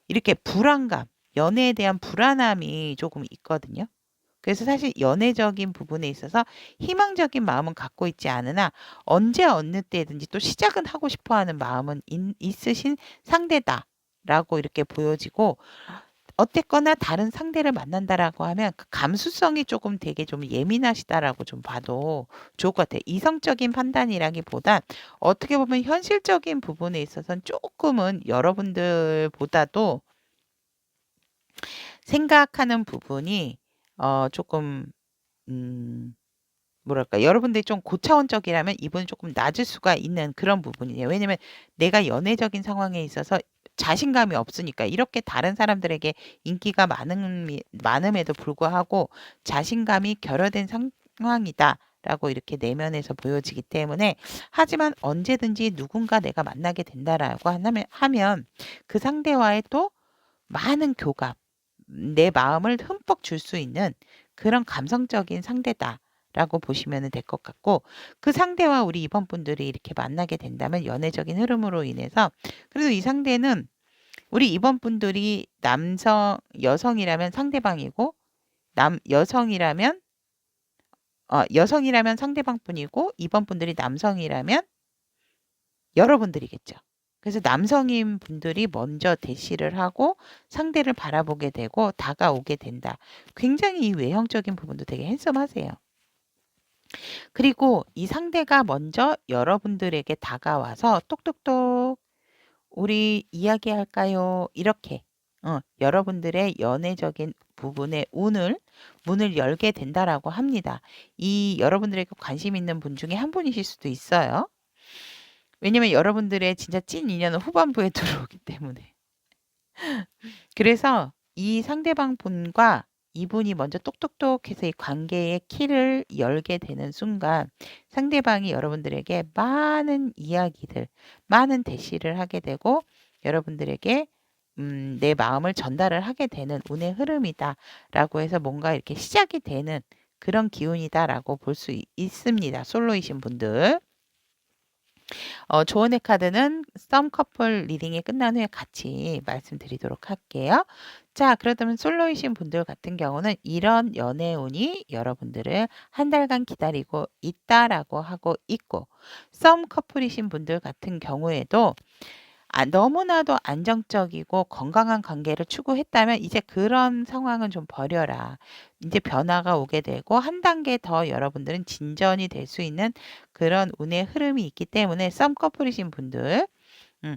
이렇게 불안감, 연애에 대한 불안함이 조금 있거든요. 그래서 사실 연애적인 부분에 있어서 희망적인 마음은 갖고 있지 않으나 언제 어느 때든지 또 시작은 하고 싶어 하는 마음은 있으신 상대다라고 이렇게 보여지고, 어쨌거나 다른 상대를 만난다라고 하면 그 감수성이 조금 되게 좀 예민하시다라고 좀 봐도 좋을 것 같아요. 이성적인 판단이라기보단 어떻게 보면 현실적인 부분에 있어서는 조금은 여러분들보다도 생각하는 부분이 조금 음 뭐랄까, 여러분들이 좀 고차원적이라면 이분은 조금 낮을 수가 있는 그런 부분이에요. 왜냐면 내가 연애적인 상황에 있어서 자신감이 없으니까. 이렇게 다른 사람들에게 인기가 많음에도 불구하고 자신감이 결여된 상황이다라고 이렇게 내면에서 보여지기 때문에, 하지만 언제든지 누군가 내가 만나게 된다라고 하면 그 상대와의 또 많은 교감, 내 마음을 흠뻑 줄 수 있는 그런 감성적인 상대다라고 보시면 될 것 같고, 그 상대와 우리 이번 분들이 이렇게 만나게 된다면 연애적인 흐름으로 인해서, 그래도 이 상대는 우리 이번 분들이 여성이라면 상대방이고, 여성이라면 상대방뿐이고, 이번 분들이 남성이라면 여러분들이겠죠. 그래서 남성인 분들이 먼저 대시를 하고 상대를 바라보게 되고 다가오게 된다. 굉장히 이 외형적인 부분도 되게 핸섬하세요. 그리고 이 상대가 먼저 여러분들에게 다가와서 똑똑똑 우리 이야기할까요? 이렇게 여러분들의 연애적인 부분의 문을 열게 된다라고 합니다. 이 여러분들에게 관심 있는 분 중에 한 분이실 수도 있어요. 왜냐면 여러분들의 진짜 찐 인연은 후반부에 들어오기 때문에. 그래서 이 상대방 분과 이분이 먼저 똑똑똑해서 이 관계의 키를 열게 되는 순간 상대방이 여러분들에게 많은 이야기들, 많은 대시를 하게 되고 여러분들에게 내 마음을 전달을 하게 되는 운의 흐름이다라고 해서 뭔가 이렇게 시작이 되는 그런 기운이다라고 볼 수 있습니다. 솔로이신 분들. 조언의 카드는 썸 커플 리딩이 끝난 후에 같이 말씀드리도록 할게요. 자, 그렇다면 솔로이신 분들 같은 경우는 이런 연애운이 여러분들을 한 달간 기다리고 있다라고 하고 있고, 썸 커플이신 분들 같은 경우에도 너무나도 안정적이고 건강한 관계를 추구했다면 이제 그런 상황은 좀 버려라. 이제 변화가 오게 되고 한 단계 더 여러분들은 진전이 될 수 있는 그런 운의 흐름이 있기 때문에 썸 커플이신 분들, 음,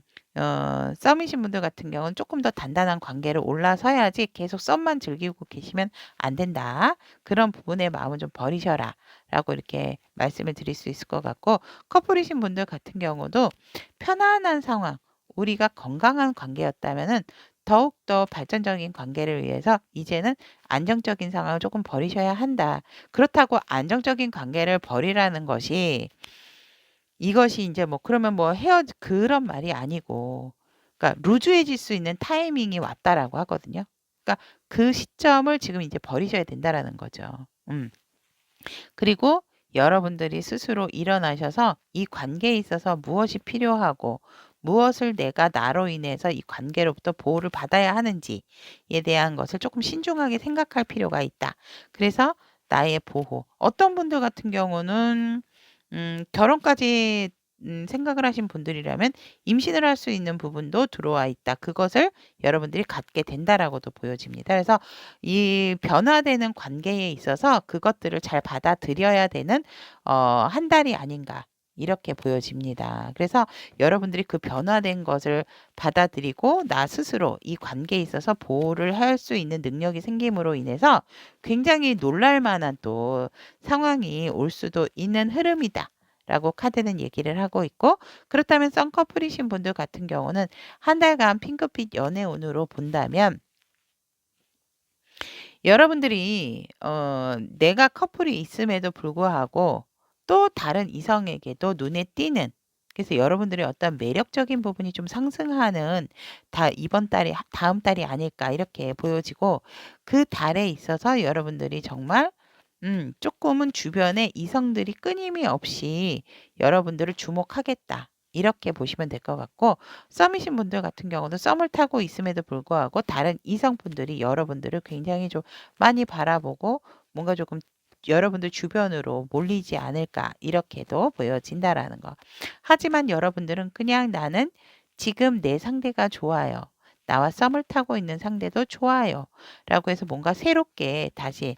썸이신 분들 같은 경우는 조금 더 단단한 관계를 올라서야지 계속 썸만 즐기고 계시면 안 된다. 그런 부분의 마음은 좀 버리셔라. 라고 이렇게 말씀을 드릴 수 있을 것 같고, 커플이신 분들 같은 경우도 편안한 상황, 우리가 건강한 관계였다면은 더욱더 발전적인 관계를 위해서 이제는 안정적인 상황을 조금 버리셔야 한다. 그렇다고 안정적인 관계를 버리라는 것이 이것이 이제 뭐 그러면 뭐 그런 말이 아니고, 그러니까 루즈해질 수 있는 타이밍이 왔다라고 하거든요. 그러니까 그 시점을 지금 이제 버리셔야 된다라는 거죠. 그리고 여러분들이 스스로 일어나셔서 이 관계에 있어서 무엇이 필요하고 무엇을 내가 나로 인해서 이 관계로부터 보호를 받아야 하는지에 대한 것을 조금 신중하게 생각할 필요가 있다. 그래서 나의 보호. 어떤 분들 같은 경우는 결혼까지 생각을 하신 분들이라면 임신을 할 수 있는 부분도 들어와 있다. 그것을 여러분들이 갖게 된다라고도 보여집니다. 그래서 이 변화되는 관계에 있어서 그것들을 잘 받아들여야 되는 한 달이 아닌가. 이렇게 보여집니다. 그래서 여러분들이 그 변화된 것을 받아들이고 나 스스로 이 관계에 있어서 보호를 할 수 있는 능력이 생김으로 인해서 굉장히 놀랄 만한 또 상황이 올 수도 있는 흐름이다. 라고 카드는 얘기를 하고 있고, 그렇다면 썬커플이신 분들 같은 경우는 한 달간 핑크빛 연애운으로 본다면 여러분들이 내가 커플이 있음에도 불구하고 또 다른 이성에게도 눈에 띄는, 그래서 여러분들의 어떤 매력적인 부분이 좀 상승하는 다음 달이 아닐까 이렇게 보여지고, 그 달에 있어서 여러분들이 정말 조금은 주변에 이성들이 끊임이 없이 여러분들을 주목하겠다. 이렇게 보시면 될 것 같고, 썸이신 분들 같은 경우도 썸을 타고 있음에도 불구하고 다른 이성분들이 여러분들을 굉장히 좀 많이 바라보고 뭔가 조금 여러분들 주변으로 몰리지 않을까 이렇게도 보여진다라는 거. 하지만 여러분들은 그냥 나는 지금 내 상대가 좋아요. 나와 썸을 타고 있는 상대도 좋아요. 라고 해서 뭔가 새롭게 다시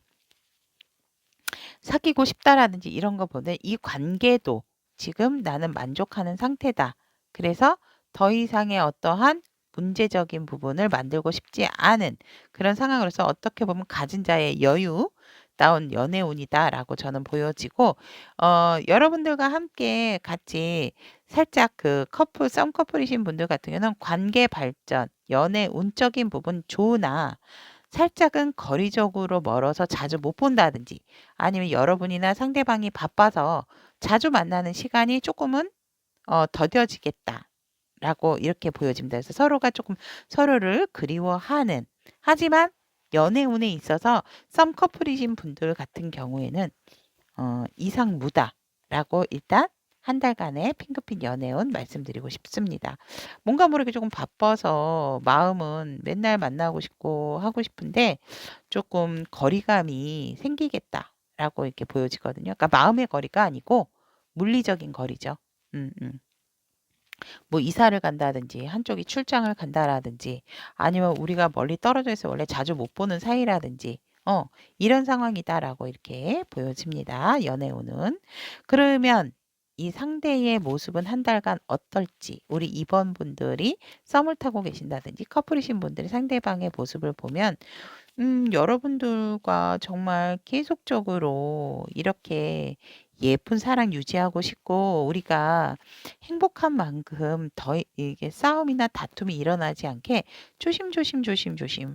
사귀고 싶다라든지 이런 거보다 이 관계도 지금 나는 만족하는 상태다. 그래서 더 이상의 어떠한 문제적인 부분을 만들고 싶지 않은 그런 상황으로서 어떻게 보면 가진 자의 여유다운 연애운이다라고 저는 보여지고 여러분들과 함께 같이 살짝 그 썸 커플이신 분들 같은 경우는 관계 발전, 연애 운적인 부분 좋으나 살짝은 거리적으로 멀어서 자주 못 본다든지 아니면 여러분이나 상대방이 바빠서 자주 만나는 시간이 조금은 더뎌지겠다라고 이렇게 보여집니다. 그래서 서로가 조금 서로를 그리워하는 하지만 연애운에 있어서 썸 커플이신 분들 같은 경우에는 이상무다라고 일단 한 달간의 핑크빛 연애운 말씀드리고 싶습니다. 뭔가 모르게 조금 바빠서 마음은 맨날 만나고 싶고 하고 싶은데 조금 거리감이 생기겠다라고 이렇게 보여지거든요. 그러니까 마음의 거리가 아니고 물리적인 거리죠. 음, 음. 뭐 이사를 간다든지 한쪽이 출장을 간다라든지 아니면 우리가 멀리 떨어져 있어 원래 자주 못 보는 사이라든지 이런 상황이다라고 이렇게 보여집니다. 연애운은. 그러면 이 상대의 모습은 한 달간 어떨지 우리 2번 분들이 썸을 타고 계신다든지 커플이신 분들이 상대방의 모습을 보면 여러분들과 정말 계속적으로 이렇게 예쁜 사랑 유지하고 싶고 우리가 행복한 만큼 더 이게 싸움이나 다툼이 일어나지 않게 조심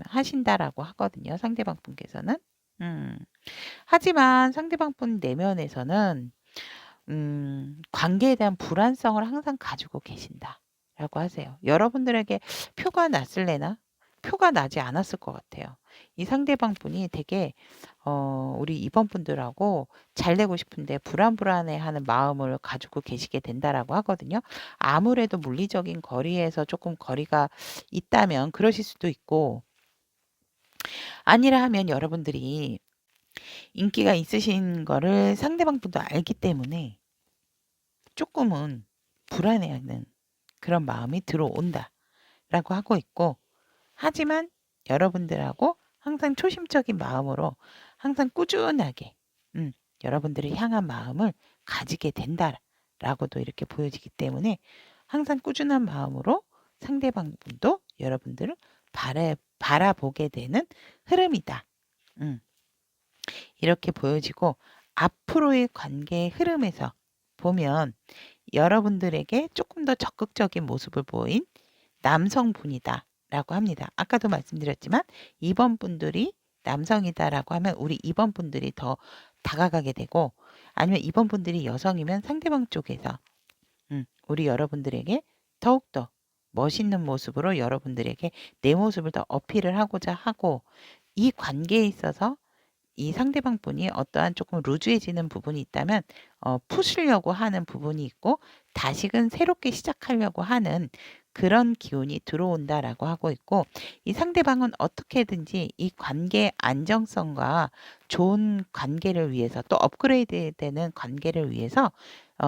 하신다라고 하거든요. 상대방 분께서는. 음. 하지만 상대방 분 내면에서는 관계에 대한 불안성을 항상 가지고 계신다라고 하세요. 여러분들에게 표가 났을래나? 표가 나지 않았을 것 같아요. 이 상대방 분이 되게 우리 2번 분들하고 잘 되고 싶은데 불안해하는 마음을 가지고 계시게 된다라고 하거든요. 아무래도 물리적인 거리에서 조금 거리가 있다면 그러실 수도 있고 아니라 하면 여러분들이 인기가 있으신 거를 상대방 분도 알기 때문에 조금은 불안해하는 그런 마음이 들어온다라고 하고 있고 하지만 여러분들하고 항상 초심적인 마음으로 항상 꾸준하게 여러분들을 향한 마음을 가지게 된다라고도 이렇게 보여지기 때문에 항상 꾸준한 마음으로 상대방 분도 여러분들을 바라보게 되는 흐름이다. 이렇게 보여지고 앞으로의 관계의 흐름에서 보면 여러분들에게 조금 더 적극적인 모습을 보인 남성분이다라고 합니다. 아까도 말씀드렸지만 2번 분들이 남성이다라고 하면 우리 2번 분들이 더 다가가게 되고 아니면 2번 분들이 여성이면 상대방 쪽에서 우리 여러분들에게 더욱더 멋있는 모습으로 여러분들에게 내 모습을 더 어필을 하고자 하고 이 관계에 있어서 이 상대방 분이 어떠한 조금 루즈해지는 부분이 있다면 푸시려고 하는 부분이 있고 다시금 새롭게 시작하려고 하는 그런 기운이 들어온다라고 하고 있고 이 상대방은 어떻게든지 이 관계의 안정성과 좋은 관계를 위해서 또 업그레이드되는 관계를 위해서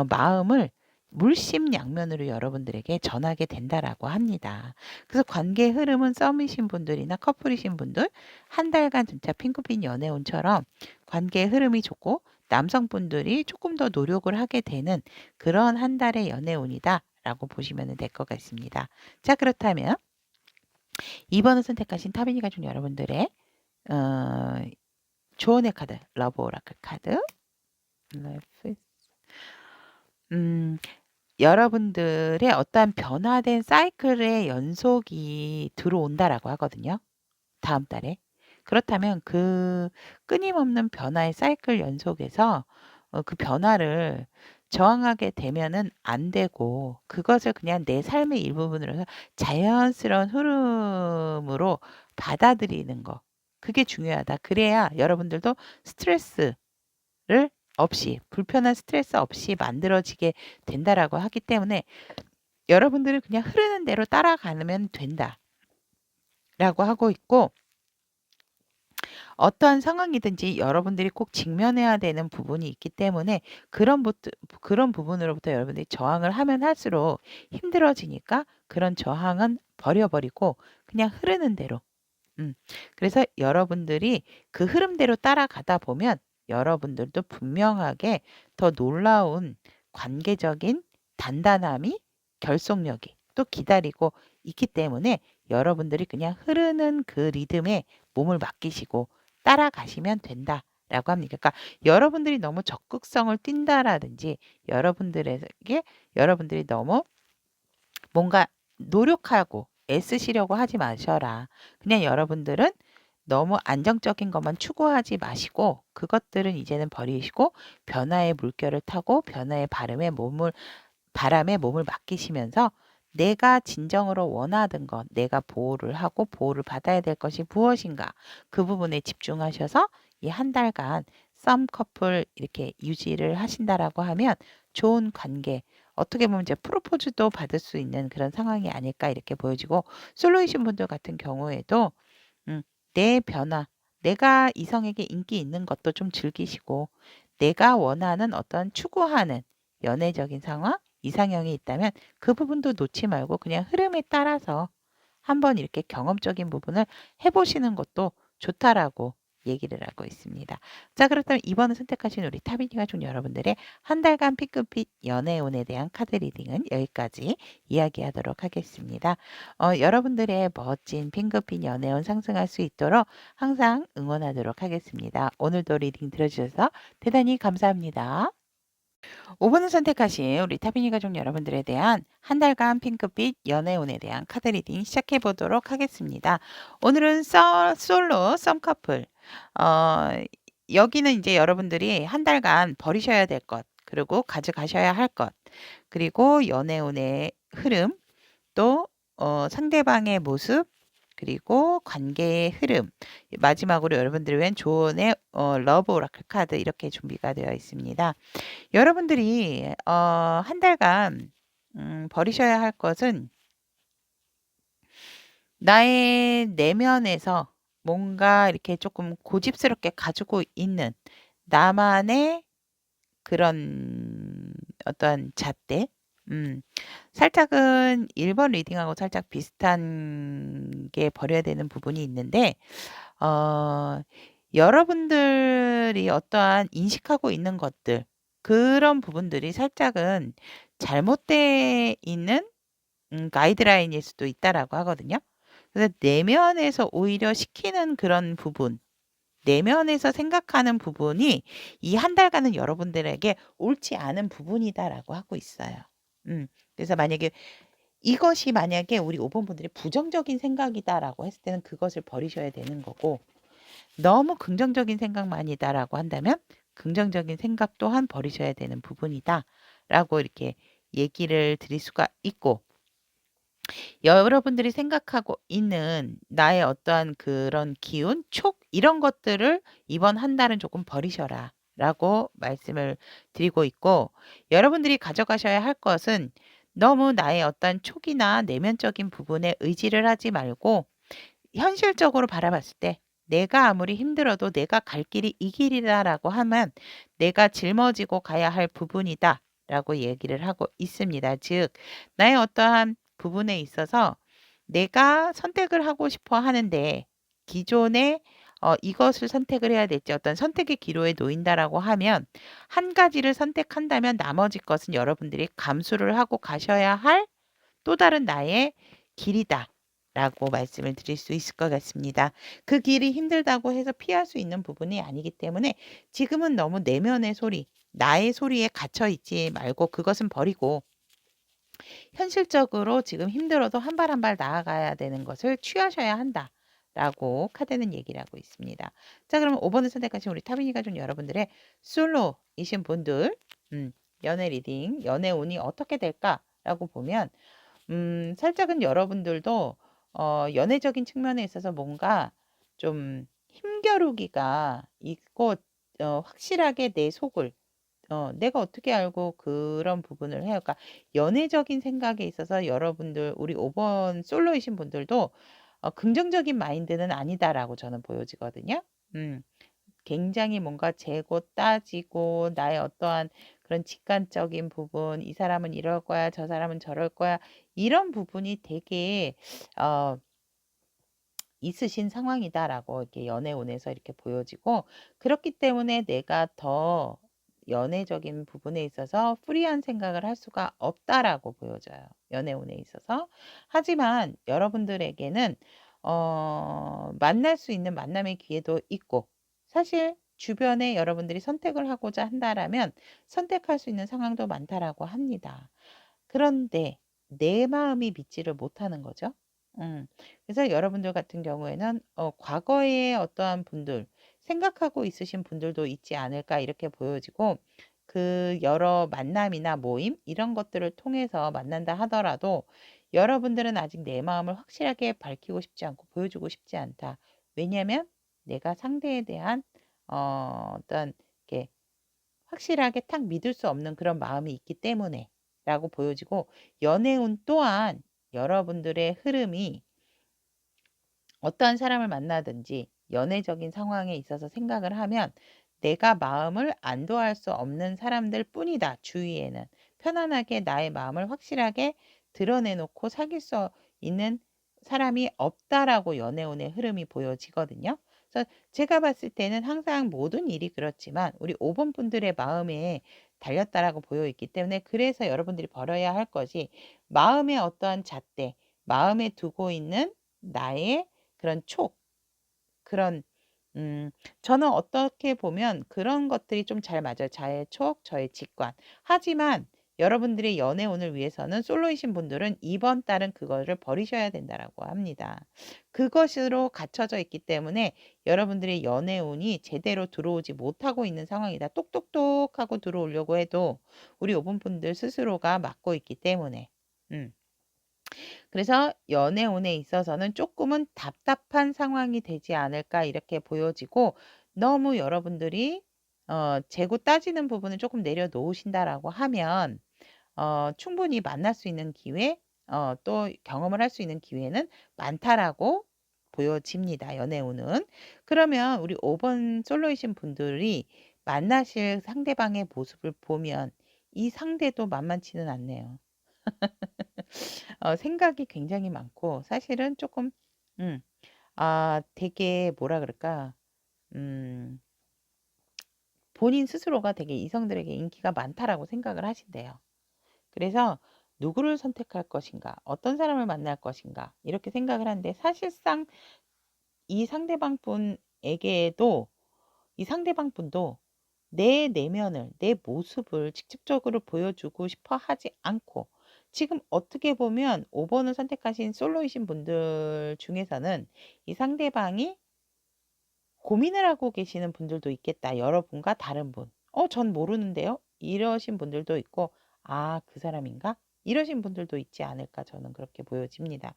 마음을 물심양면으로 여러분들에게 전하게 된다라고 합니다. 그래서 관계의 흐름은 썸이신 분들이나 커플이신 분들 한 달간 진짜 핑크빛 연애운처럼 관계의 흐름이 좋고 남성분들이 조금 더 노력을 하게 되는 그런 한 달의 연애운이다라고 보시면 될 것 같습니다. 자 그렇다면 2번을 선택하신 타비니 가족 여러분들의 조언의 카드, 러브 오라클 카드. 여러분들의 어떠한 변화된 사이클의 연속이 들어온다라고 하거든요. 다음 달에. 그렇다면 그 끊임없는 변화의 사이클 연속에서 그 변화를 저항하게 되면은 안 되고 그것을 그냥 내 삶의 일부분으로 해서 자연스러운 흐름으로 받아들이는 거. 그게 중요하다. 그래야 여러분들도 스트레스를 없이 불편한 스트레스 없이 만들어지게 된다라고 하기 때문에 여러분들은 그냥 흐르는 대로 따라가면 된다라고 하고 있고 어떠한 상황이든지 여러분들이 꼭 직면해야 되는 부분이 있기 때문에 그런 부분으로부터 여러분들이 저항을 하면 할수록 힘들어지니까 그런 저항은 버려 버리고 그냥 흐르는 대로 그래서 여러분들이 그 흐름대로 따라가다 보면 여러분들도 분명하게 더 놀라운 관계적인 단단함이 결속력이 또 기다리고 있기 때문에 여러분들이 그냥 흐르는 그 리듬에 몸을 맡기시고 따라가시면 된다라고 합니다. 그러니까 여러분들이 너무 적극성을 띈다라든지 여러분들이 너무 뭔가 노력하고 애쓰시려고 하지 마셔라. 그냥 여러분들은 너무 안정적인 것만 추구하지 마시고 그것들은 이제는 버리시고 변화의 물결을 타고 변화의 바람에 몸을 맡기시면서 내가 진정으로 원하던 것, 내가 보호를 하고 보호를 받아야 될 것이 무엇인가 그 부분에 집중하셔서 이 한 달간 썸 커플 이렇게 유지를 하신다라고 하면 좋은 관계, 어떻게 보면 이제 프로포즈도 받을 수 있는 그런 상황이 아닐까 이렇게 보여지고 솔로이신 분들 같은 경우에도 음, 내 변화, 내가 이성에게 인기 있는 것도 좀 즐기시고 내가 원하는 어떤 추구하는 연애적인 상황, 이상형이 있다면 그 부분도 놓지 말고 그냥 흐름에 따라서 한번 이렇게 경험적인 부분을 해보시는 것도 좋다라고 얘기를 하고 있습니다. 자, 그렇다면 이번에 선택하신 우리 타비니 가족 여러분들의 한 달간 피크핏 연애운에 대한 카드 리딩은 여기까지 이야기하도록 하겠습니다. 여러분들의 멋진 핑크빛 연애운 상승할 수 있도록 항상 응원하도록 하겠습니다. 오늘도 리딩 들어주셔서 대단히 감사합니다. 5번을 선택하신 우리 타비니 가족 여러분들에 대한 한 달간 핑크빛 연애운에 대한 카드 리딩 시작해 보도록 하겠습니다. 오늘은 솔로 썸커플 여기는 이제 여러분들이 한 달간 버리셔야 될 것, 그리고 가져가셔야 할 것, 그리고 연애운의 흐름, 또 상대방의 모습, 그리고 관계의 흐름, 마지막으로 여러분들을 위한 조언의 러브 오라클 카드 이렇게 준비가 되어 있습니다. 여러분들이 한 달간 버리셔야 할 것은 나의 내면에서 뭔가 이렇게 조금 고집스럽게 가지고 있는 나만의 그런 어떤 잣대, 살짝은 1번 리딩하고 살짝 비슷한 게 버려야 되는 부분이 있는데 여러분들이 어떠한 인식하고 있는 것들, 그런 부분들이 살짝은 잘못돼 있는 가이드라인일 수도 있다라고 하거든요. 그래서 내면에서 오히려 시키는 그런 부분, 내면에서 생각하는 부분이 이 한 달간은 여러분들에게 옳지 않은 부분이다라고 하고 있어요. 그래서 이것이 만약에 우리 5번 분들이 부정적인 생각이다라고 했을 때는 그것을 버리셔야 되는 거고, 너무 긍정적인 생각만이다라고 한다면 긍정적인 생각 또한 버리셔야 되는 부분이다라고 이렇게 얘기를 드릴 수가 있고, 여러분들이 생각하고 있는 나의 어떠한 그런 기운, 촉 이런 것들을 이번 한 달은 조금 버리셔라 라고 말씀을 드리고 있고, 여러분들이 가져가셔야 할 것은 너무 나의 어떤 촉이나 내면적인 부분에 의지를 하지 말고 현실적으로 바라봤을 때 내가 아무리 힘들어도 내가 갈 길이 이 길이다라고 하면 내가 짊어지고 가야 할 부분이다 라고 얘기를 하고 있습니다. 즉, 나의 어떠한 부분에 있어서 내가 선택을 하고 싶어 하는데 기존에 이것을 선택을 해야 될지 어떤 선택의 기로에 놓인다라고 하면 한 가지를 선택한다면 나머지 것은 여러분들이 감수를 하고 가셔야 할 또 다른 나의 길이다. 라고 말씀을 드릴 수 있을 것 같습니다. 그 길이 힘들다고 해서 피할 수 있는 부분이 아니기 때문에 지금은 너무 내면의 소리, 나의 소리에 갇혀 있지 말고 그것은 버리고 현실적으로 지금 힘들어도 한 발 한 발 나아가야 되는 것을 취하셔야 한다. 라고 카드는 얘기를 하고 있습니다. 자, 그러면 5번을 선택하신 우리 타비니 가족 여러분들의 솔로이신 분들, 연애 리딩, 연애 운이 어떻게 될까라고 보면, 살짝은 여러분들도 연애적인 측면에 있어서 뭔가 좀 힘겨루기가 있고 확실하게 내 속을 내가 어떻게 알고 그런 부분을 해요. 그러니까 연애적인 생각에 있어서 여러분들 우리 5번 솔로이신 분들도 긍정적인 마인드는 아니다라고 저는 보여지거든요. 음. 굉장히 뭔가 재고 따지고 나의 어떠한 그런 직관적인 부분, '이 사람은 이럴 거야. 저 사람은 저럴 거야.' 이런 부분이 되게 어 있으신 상황이다라고 이렇게 연애운에서 이렇게 보여지고, 그렇기 때문에 내가 더 연애적인 부분에 있어서 프리한 생각을 할 수가 없다라고 보여져요, 연애운에 있어서. 하지만 여러분들에게는 만날 수 있는 만남의 기회도 있고, 사실 주변에 여러분들이 선택을 하고자 한다라면 선택할 수 있는 상황도 많다라고 합니다. 그런데 내 마음이 믿지를 못하는 거죠. 음. 그래서 여러분들 같은 경우에는 과거에 어떠한 분들, 생각하고 있으신 분들도 있지 않을까 이렇게 보여지고, 그 여러 만남이나 모임 이런 것들을 통해서 만난다 하더라도 여러분들은 아직 내 마음을 확실하게 밝히고 싶지 않고 보여주고 싶지 않다. 왜냐하면 내가 상대에 대한 어떤 이렇게 확실하게 탁 믿을 수 없는 그런 마음이 있기 때문에 라고 보여지고, 연애운 또한 여러분들의 흐름이 어떠한 사람을 만나든지 연애적인 상황에 있어서 생각을 하면 내가 마음을 안도할 수 없는 사람들 뿐이다. 주위에는 편안하게 나의 마음을 확실하게 드러내놓고 사귈 수 있는 사람이 없다라고 연애운의 흐름이 보여지거든요. 그래서 제가 봤을 때는 항상 모든 일이 그렇지만 우리 5번 분들의 마음에 달렸다라고 보여 있기 때문에, 그래서 여러분들이 벌여야 할 것이 마음의 어떠한 잣대, 마음에 두고 있는 나의 그런 그런 음 저는 어떻게 보면 그런 것들이 좀 잘 맞아요. 저의 저의 직관. 하지만 여러분들의 연애운을 위해서는 솔로이신 분들은 이번 달은 그거를 버리셔야 된다라고 합니다. 그것으로 갖춰져 있기 때문에 여러분들의 연애운이 제대로 들어오지 못하고 있는 상황이다. 똑똑똑 하고 들어오려고 해도 우리 5번 분들 스스로가 막고 있기 때문에. 음. 그래서 연애운에 있어서는 조금은 답답한 상황이 되지 않을까 이렇게 보여지고, 너무 여러분들이 재고 따지는 부분을 조금 내려놓으신다라고 하면 충분히 만날 수 있는 기회, 또 경험을 할 수 있는 기회는 많다라고 보여집니다, 연애운은. 그러면 우리 5번 솔로이신 분들이 만나실 상대방의 모습을 보면 이 상대도 만만치는 않네요. 생각이 굉장히 많고 사실은 조금 되게 뭐라 그럴까? 음 본인 스스로가 되게 이성들에게 인기가 많다라고 생각을 하신대요. 그래서 '누구를 선택할 것인가? 어떤 사람을 만날 것인가?' 이렇게 생각을 하는데, 사실상 이 상대방 분에게도 이 상대방 분도 내 내면을, 내 모습을 직접적으로 보여주고 싶어 하지 않고, 지금 어떻게 보면 5 번을 선택하신 솔로이신 분들 중에서는 이 상대방이 고민을 하고 계시는 분들도 있겠다. 여러분과 다른 분. 전 모르는데요." 이러신 분들도 있고, '아 그 사람인가?' 이러신 분들도 있지 않을까, 저는 그렇게 보여집니다.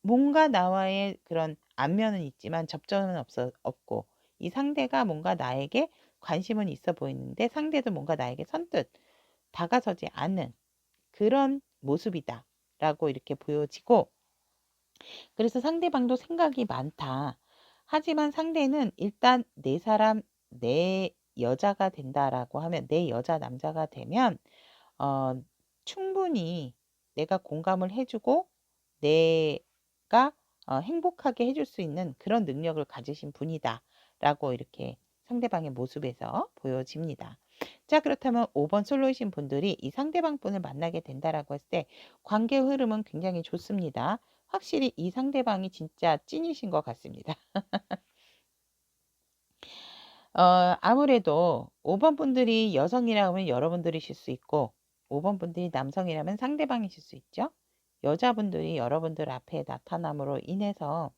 뭔가 나와의 그런 안면은 있지만 접점은 없고, 이 상대가 뭔가 나에게 관심은 있어 보이는데 상대도 뭔가 나에게 선뜻 다가서지 않는 그런 모습이다라고 이렇게 보여지고, 그래서 상대방도 생각이 많다. 하지만 상대는 일단 내 사람, 내 여자가 된다라고 하면, 내 여자 남자가 되면 어 충분히 내가 공감을 해 주고 내가 행복하게 해줄 수 있는 그런 능력을 가지신 분이다라고 이렇게 상대방의 모습에서 보여집니다. 자, 그렇다면 5번 솔로이신 분들이 이 상대방 분을 만나게 된다라고 했을 때 관계 흐름은 굉장히 좋습니다. 확실히 이 상대방이 진짜 찐이신 것 같습니다. 아무래도 5번 분들이 여성이라면 여러분들이실 수 있고, 5번 분들이 남성이라면 상대방이실 수 있죠. 여자분들이 여러분들 앞에 나타남으로 인해서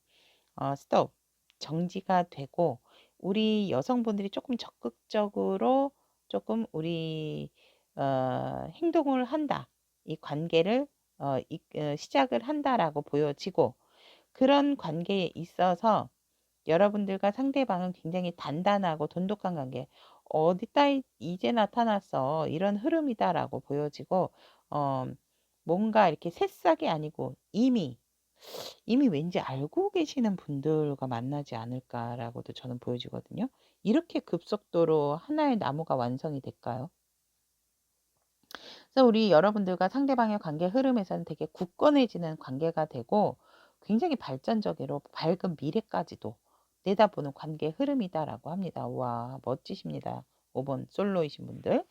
스톱, 정지가 되고, 우리 여성분들이 조금 적극적으로 조금 우리 행동을 한다. 이 관계를 시작을 한다라고 보여지고, 그런 관계에 있어서 여러분들과 상대방은 굉장히 단단하고 돈독한 관계, "어디다 이제 나타났어." 이런 흐름이다라고 보여지고, 어 뭔가 이렇게 새싹이 아니고 이미 이미 왠지 알고 계시는 분들과 만나지 않을까라고도 저는 보여지거든요. 이렇게 급속도로 하나의 나무가 완성이 될까요? 그래서 우리 여러분들과 상대방의 관계 흐름에서는 되게 굳건해지는 관계가 되고 굉장히 발전적으로 밝은 미래까지도 내다보는 관계 흐름이다라고 합니다. 와, 멋지십니다. 5번 솔로이신 분들.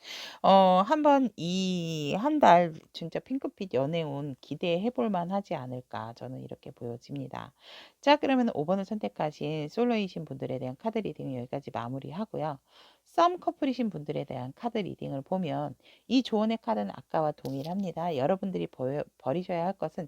한번 이 한 달 진짜 핑크빛 연애운 기대해 볼 만하지 않을까 저는 이렇게 보여집니다. 자, 그러면 5번을 선택하신 솔로이신 분들에 대한 카드 리딩은 여기까지 마무리하고요. 썸 커플이신 분들에 대한 카드 리딩을 보면 이 조언의 카드는 아까와 동일합니다. 여러분들이 버리셔야 할 것은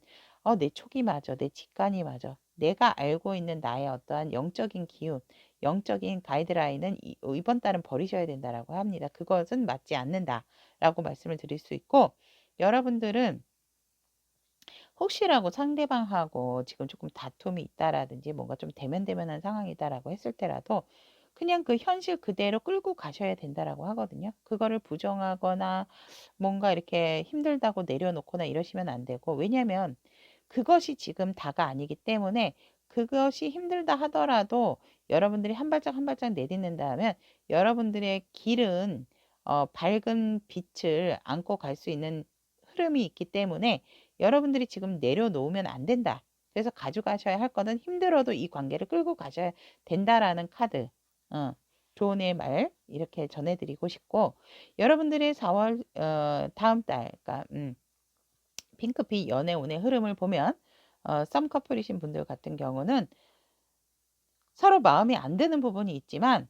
내 촉이 맞아, 내 직관이 맞아. 내가 알고 있는 나의 어떠한 영적인 기운, 영적인 가이드라인은 이번 달은 버리셔야 된다라고 합니다. 그것은 맞지 않는다라고 말씀을 드릴 수 있고, 여러분들은 혹시라고 상대방하고 지금 조금 다툼이 있다라든지 뭔가 좀 대면대면한 상황이다라고 했을 때라도 그냥 그 현실 그대로 끌고 가셔야 된다라고 하거든요. 그거를 부정하거나 뭔가 이렇게 힘들다고 내려놓거나 이러시면 안 되고, 왜냐면 그것이 지금 다가 아니기 때문에 그것이 힘들다 하더라도 여러분들이 한 발짝 한 발짝 내딛는다면 여러분들의 길은 밝은 빛을 안고 갈 수 있는 흐름이 있기 때문에 여러분들이 지금 내려놓으면 안 된다. 그래서 가져가셔야 할 거는 힘들어도 이 관계를 끌고 가셔야 된다라는 카드. 조언의 말 이렇게 전해드리고 싶고, 여러분들의 4월 다음 달, 그러니까 핑크빛 연애운의 흐름을 보면 썸 커플이신 분들 같은 경우는 서로 마음이 안 드는 부분이 있지만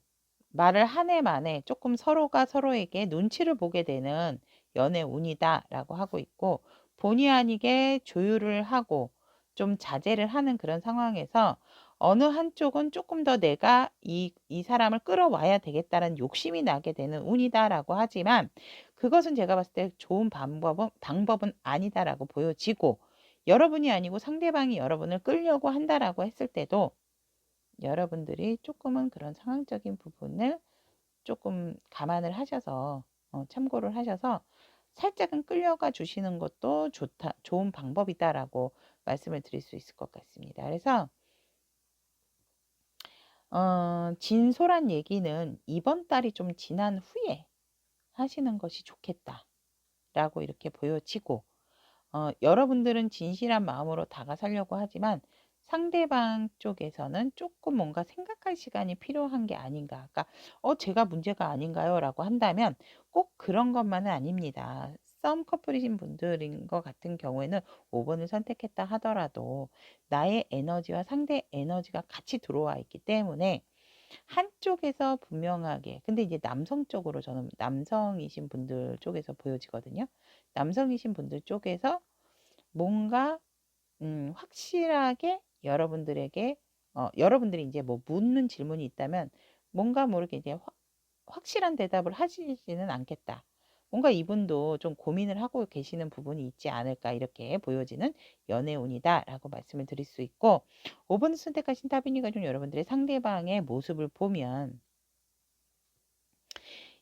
말을 한 해 만에 조금 서로가 서로에게 눈치를 보게 되는 연애운이다라고 하고 있고, 본의 아니게 조율을 하고 좀 자제를 하는 그런 상황에서 어느 한쪽은 조금 더 내가 이 사람을 끌어와야 되겠다는 욕심이 나게 되는 운이다라고 하지만 그것은 제가 봤을 때 좋은 방법은 아니다라고 보여지고, 여러분이 아니고 상대방이 여러분을 끌려고 한다라고 했을 때도 여러분들이 조금은 그런 상황적인 부분을 조금 감안을 하셔서 참고를 하셔서 살짝은 끌려가 주시는 것도 좋은 방법이다라고 말씀을 드릴 수 있을 것 같습니다. 그래서 진솔한 얘기는 이번 달이 좀 지난 후에 하시는 것이 좋겠다라고 이렇게 보여지고, 여러분들은 진실한 마음으로 다가서려고 하지만 상대방 쪽에서는 조금 뭔가 생각할 시간이 필요한 게 아닌가. 그러니까 제가 문제가 아닌가요? 라고 한다면 꼭 그런 것만은 아닙니다. 썸 커플이신 분들인 것 같은 경우에는 5번을 선택했다 하더라도 나의 에너지와 상대 에너지가 같이 들어와 있기 때문에 한쪽에서 분명하게, 근데 이제 남성 쪽으로 저는 남성이신 분들 쪽에서 보여지거든요. 남성이신 분들 쪽에서 뭔가 확실하게 여러분들에게 여러분들이 이제 뭐 묻는 질문이 있다면 뭔가 모르게 이제 확실한 대답을 하시지는 않겠다. 뭔가 이분도 좀 고민을 하고 계시는 부분이 있지 않을까 이렇게 보여지는 연애운이다라고 말씀을 드릴 수 있고, 5번 선택하신 타비니가 좀 여러분들의 상대방의 모습을 보면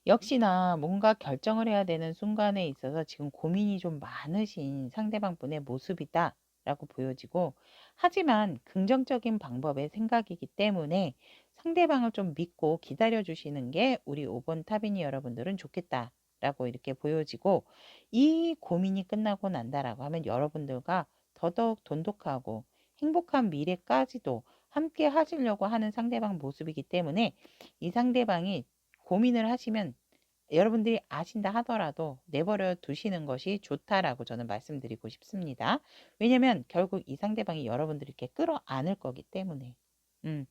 역시나 뭔가 결정을 해야 되는 순간에 있어서 지금 고민이 좀 많으신 상대방 분의 모습이다 라고 보여지고, 하지만 긍정적인 방법의 생각이기 때문에 상대방을 좀 믿고 기다려 주시는 게 우리 5번 타비니 여러분들은 좋겠다 라고 이렇게 보여지고, 이 고민이 끝나고 난다라고 하면 여러분들과 더더욱 돈독하고 행복한 미래까지도 함께 하시려고 하는 상대방 모습이기 때문에 이 상대방이 고민을 하시면 여러분들이 아신다 하더라도 내버려 두시는 것이 좋다라고 저는 말씀드리고 싶습니다. 왜냐면 결국 이 상대방이 여러분들을 이렇게 끌어안을 거기 때문에. 음.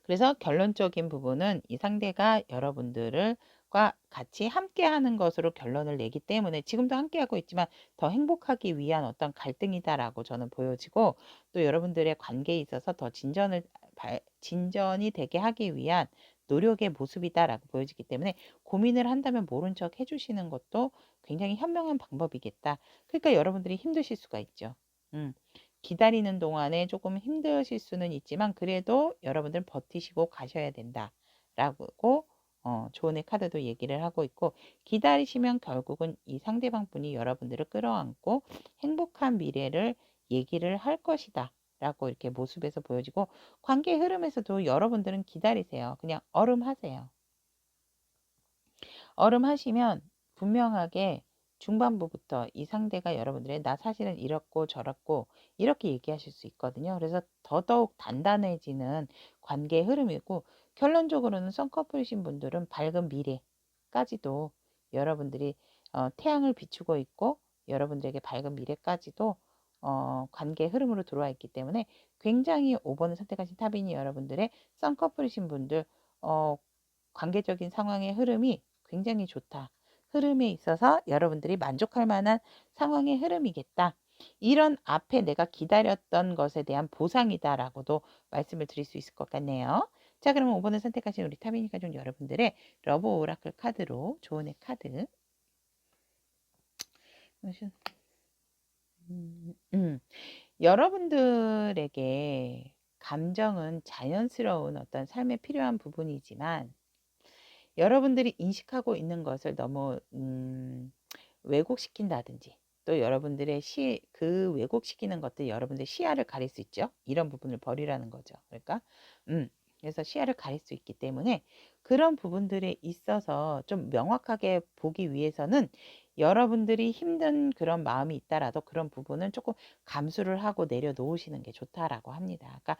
그래서 결론적인 부분은 이 상대가 여러분들과 같이 함께하는 것으로 결론을 내기 때문에 지금도 함께하고 있지만 더 행복하기 위한 어떤 갈등이다라고 저는 보여지고, 또 여러분들의 관계에 있어서 더 진전이 되게 하기 위한 노력의 모습이다라고 보여지기 때문에 고민을 한다면 모른 척 해주시는 것도 굉장히 현명한 방법이겠다. 그러니까 여러분들이 힘드실 수가 있죠. 음. 기다리는 동안에 조금 힘드실 수는 있지만 그래도 여러분들은 버티시고 가셔야 된다라고 조언의 카드도 얘기를 하고 있고, 기다리시면 결국은 이 상대방 분이 여러분들을 끌어안고 행복한 미래를 얘기를 할 것이다 라고 이렇게 모습에서 보여지고, 관계 흐름에서도 여러분들은 기다리세요. 그냥 얼음하세요. 얼음하시면 분명하게 중반부부터 이 상대가 여러분들의 나 사실은 이렇고 저렇고 이렇게 얘기하실 수 있거든요. 그래서 더더욱 단단해지는 관계 흐름이고, 결론적으로는 썬커플이신 분들은 밝은 미래까지도 여러분들이 태양을 비추고 있고, 여러분들에게 밝은 미래까지도 관계 흐름으로 들어와 있기 때문에, 굉장히 5번을 선택하신 타빈이 여러분들의 썬커플이신 분들 관계적인 상황의 흐름이 굉장히 좋다. 흐름에 있어서 여러분들이 만족할 만한 상황의 흐름이겠다. 이런 앞에 내가 기다렸던 것에 대한 보상이다라고도 말씀을 드릴 수 있을 것 같네요. 자, 그러면 5번을 선택하신 우리 타비니 가족 여러분들의 러브 오라클 카드로 조언의 카드. 여러분들에게 감정은 자연스러운 어떤 삶에 필요한 부분이지만, 여러분들이 인식하고 있는 것을 너무 왜곡시킨다든지, 또 여러분들의 그 왜곡시키는 것들 여러분들의 시야를 가릴 수 있죠. 이런 부분을 버리라는 거죠. 그러니까 그래서 시야를 가릴 수 있기 때문에, 그런 부분들에 있어서 좀 명확하게 보기 위해서는 여러분들이 힘든 그런 마음이 있다라도 그런 부분은 조금 감수를 하고 내려놓으시는 게 좋다라고 합니다. 그러니까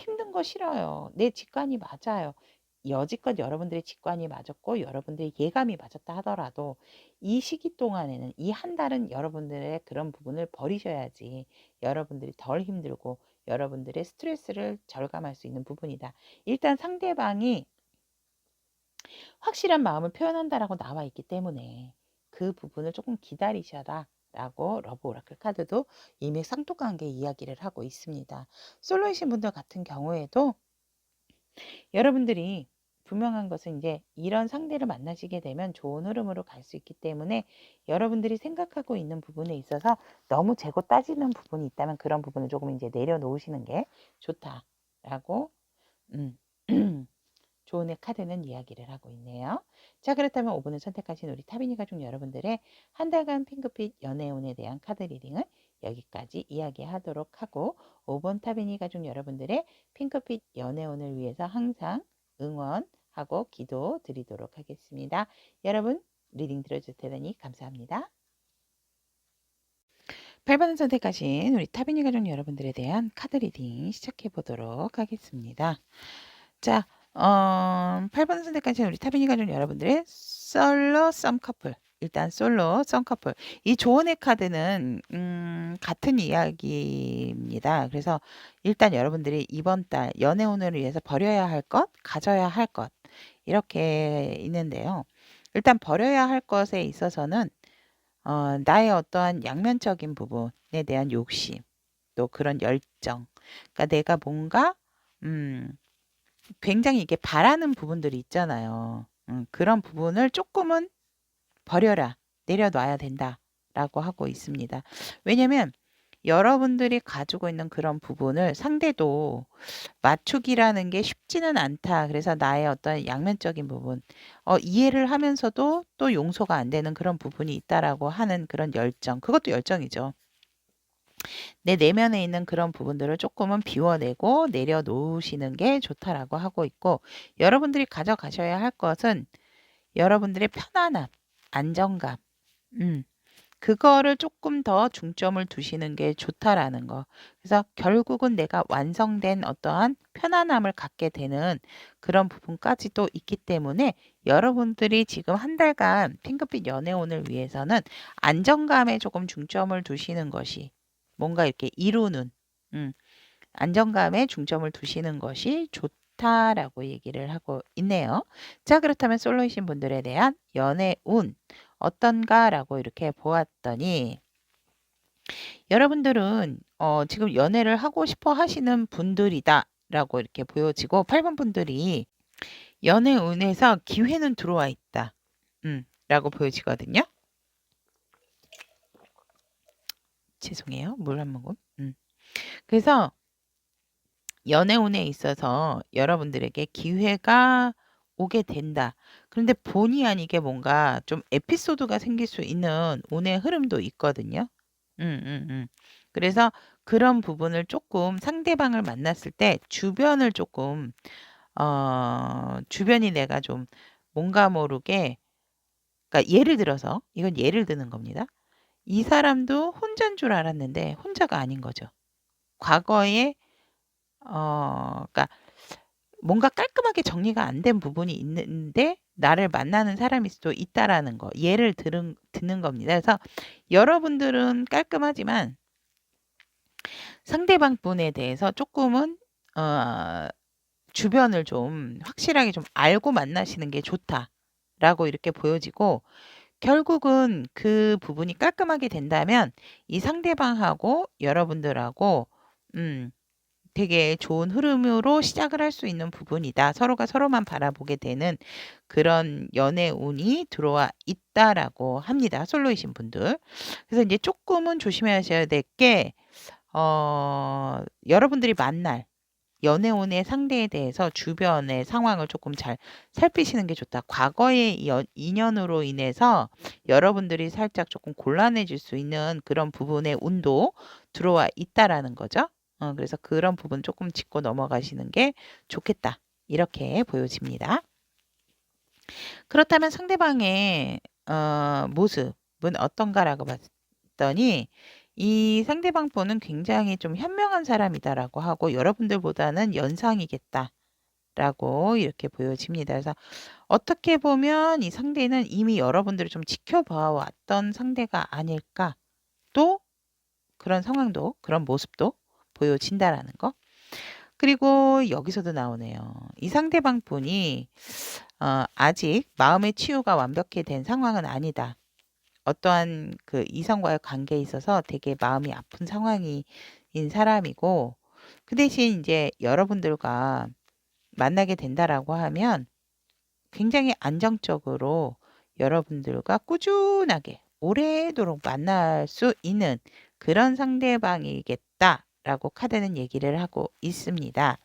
힘든 거 싫어요. 내 직관이 맞아요. 여지껏 여러분들의 직관이 맞았고 여러분들의 예감이 맞았다 하더라도, 이 시기 동안에는 이 한 달은 여러분들의 그런 부분을 버리셔야지 여러분들이 덜 힘들고 여러분들의 스트레스를 절감할 수 있는 부분이다. 일단 상대방이 확실한 마음을 표현한다라고 나와 있기 때문에 그 부분을 조금 기다리셔라 라고 러브 오라클 카드도 이미 쌍둥관계 이야기를 하고 있습니다. 솔로이신 분들 같은 경우에도 여러분들이 분명한 것은, 이제 이런 상대를 만나시게 되면 좋은 흐름으로 갈 수 있기 때문에, 여러분들이 생각하고 있는 부분에 있어서 너무 재고 따지는 부분이 있다면 그런 부분을 조금 이제 내려놓으시는 게 좋다라고 조언의 카드는 이야기를 하고 있네요. 자, 그렇다면 5번을 선택하신 우리 타비니 가족 여러분들의 한 달간 핑크빛 연애운에 대한 카드 리딩은 여기까지 이야기하도록 하고, 5번 타비니 가족 여러분들의 핑크빛 연애운을 위해서 항상 응원하고 기도 드리도록 하겠습니다. 여러분, 리딩 들어주셔서 대단히 감사합니다. 8번을 선택하신 우리 타비니 가족 여러분들에 대한 카드 리딩 시작해 보도록 하겠습니다. 자, 8번 선택하신 우리 타비니 가족 여러분들의 솔로 썸 커플. 일단 솔로 썸 커플. 이 조언의 카드는 같은 이야기입니다. 그래서 일단 여러분들이 이번 달 연애운을 위해서 버려야 할 것, 가져야 할 것, 이렇게 있는데요. 일단 버려야 할 것에 있어서는 나의 어떠한 양면적인 부분에 대한 욕심, 또 그런 열정. 그러니까 내가 뭔가 굉장히 이게 바라는 부분들이 있잖아요. 그런 부분을 조금은 버려라, 내려놔야 된다라고 하고 있습니다. 왜냐면 여러분들이 가지고 있는 그런 부분을 상대도 맞추기라는 게 쉽지는 않다. 그래서 나의 어떤 양면적인 부분, 이해를 하면서도 또 용서가 안 되는 그런 부분이 있다라고 하는 그런 열정, 그것도 열정이죠. 내 내면에 있는 그런 부분들을 조금은 비워내고 내려놓으시는 게 좋다라고 하고 있고, 여러분들이 가져가셔야 할 것은 여러분들의 편안함, 안정감, 그거를 조금 더 중점을 두시는 게 좋다라는 거. 그래서 결국은 내가 완성된 어떠한 편안함을 갖게 되는 그런 부분까지도 있기 때문에, 여러분들이 지금 한 달간 핑크빛 연애운을 위해서는 안정감에 조금 중점을 두시는 것이, 뭔가 이렇게 이루는 안정감에 중점을 두시는 것이 좋다라고 얘기를 하고 있네요. 자, 그렇다면 솔로이신 분들에 대한 연애운 어떤가라고 이렇게 보았더니, 여러분들은 지금 연애를 하고 싶어 하시는 분들이다라고 이렇게 보여지고, 8번 분들이 연애운에서 기회는 들어와 있다 라고 보여지거든요. 죄송해요. 물 한 모금. 그래서 연애운에 있어서 여러분들에게 기회가 오게 된다. 그런데 본의 아니게 뭔가 좀 에피소드가 생길 수 있는 운의 흐름도 있거든요. 그래서 그런 부분을 조금 상대방을 만났을 때 주변을 조금 주변이 내가 좀 뭔가 모르게, 그러니까 예를 들어서 이건 예를 드는 겁니다. 이 사람도 혼자인 줄 알았는데 혼자가 아닌 거죠. 과거에 그러니까 뭔가 깔끔하게 정리가 안 된 부분이 있는데 나를 만나는 사람일 수도 있다라는 거. 예를 드는 겁니다. 그래서 여러분들은 깔끔하지만 상대방 분에 대해서 조금은 어 주변을 좀 확실하게 좀 알고 만나시는 게 좋다라고 이렇게 보여지고, 결국은 그 부분이 깔끔하게 된다면 이 상대방하고 여러분들하고 음 되게 좋은 흐름으로 시작을 할 수 있는 부분이다. 서로가 서로만 바라보게 되는 그런 연애 운이 들어와 있다라고 합니다. 솔로이신 분들. 그래서 이제 조금은 조심하셔야 될 게, 여러분들이 만날 연애운의 상대에 대해서 주변의 상황을 조금 잘 살피시는 게 좋다. 과거의 인연으로 인해서 여러분들이 살짝 조금 곤란해질 수 있는 그런 부분의 운도 들어와 있다라는 거죠. 그래서 그런 부분 조금 짚고 넘어가시는 게 좋겠다. 이렇게 보여집니다. 그렇다면 상대방의 모습은 어떤가라고 봤더니, 이 상대방 분은 굉장히 좀 현명한 사람이다라고 하고 여러분들보다는 연상이겠다라고 이렇게 보여집니다. 그래서 어떻게 보면 이 상대는 이미 여러분들을 좀 지켜봐 왔던 상대가 아닐까. 또 그런 상황도 그런 모습도 보여진다라는 거. 그리고 여기서도 나오네요. 이 상대방 분이 아직 마음의 치유가 완벽히 된 상황은 아니다. 어떠한 그 이성과의 관계에 있어서 되게 마음이 아픈 상황인 사람이고, 그 대신 이제 여러분들과 만나게 된다라고 하면 굉장히 안정적으로 여러분들과 꾸준하게 오래도록 만날 수 있는 그런 상대방이겠다라고 카드는 얘기를 하고 있습니다.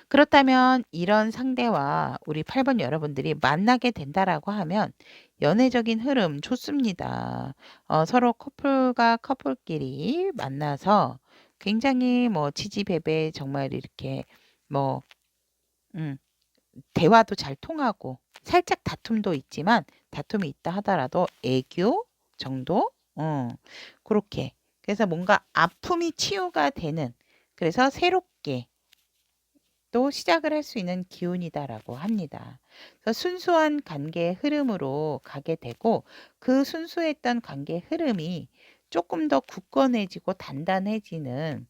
그렇다면 이런 상대와 우리 8번 여러분들이 만나게 된다라고 하면 연애적인 흐름 좋습니다. 서로 커플과 커플끼리 만나서 굉장히 뭐 지지배배 정말 이렇게 뭐 음, 대화도 잘 통하고 살짝 다툼도 있지만 다툼이 있다 하더라도 애교 정도? 그렇게. 그래서 뭔가 아픔이 치유가 되는, 그래서 새롭게 또 시작을 할 수 있는 기운이다라고 합니다. 그래서 순수한 관계의 흐름으로 가게 되고, 그 순수했던 관계의 흐름이 조금 더 굳건해지고 단단해지는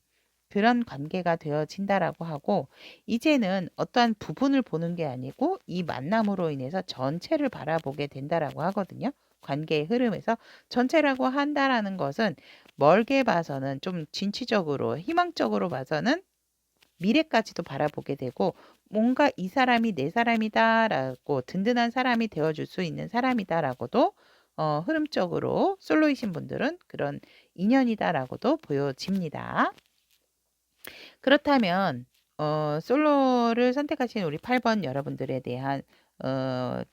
그런 관계가 되어진다라고 하고, 이제는 어떠한 부분을 보는 게 아니고 이 만남으로 인해서 전체를 바라보게 된다라고 하거든요. 관계의 흐름에서 전체라고 한다라는 것은 멀게 봐서는 좀 진취적으로 희망적으로 봐서는 미래까지도 바라보게 되고, 뭔가 이 사람이 내 사람이다라고 든든한 사람이 되어줄 수 있는 사람이다라고도 흐름적으로 솔로이신 분들은 그런 인연이다라고도 보여집니다. 그렇다면 솔로를 선택하신 우리 8번 여러분들에 대한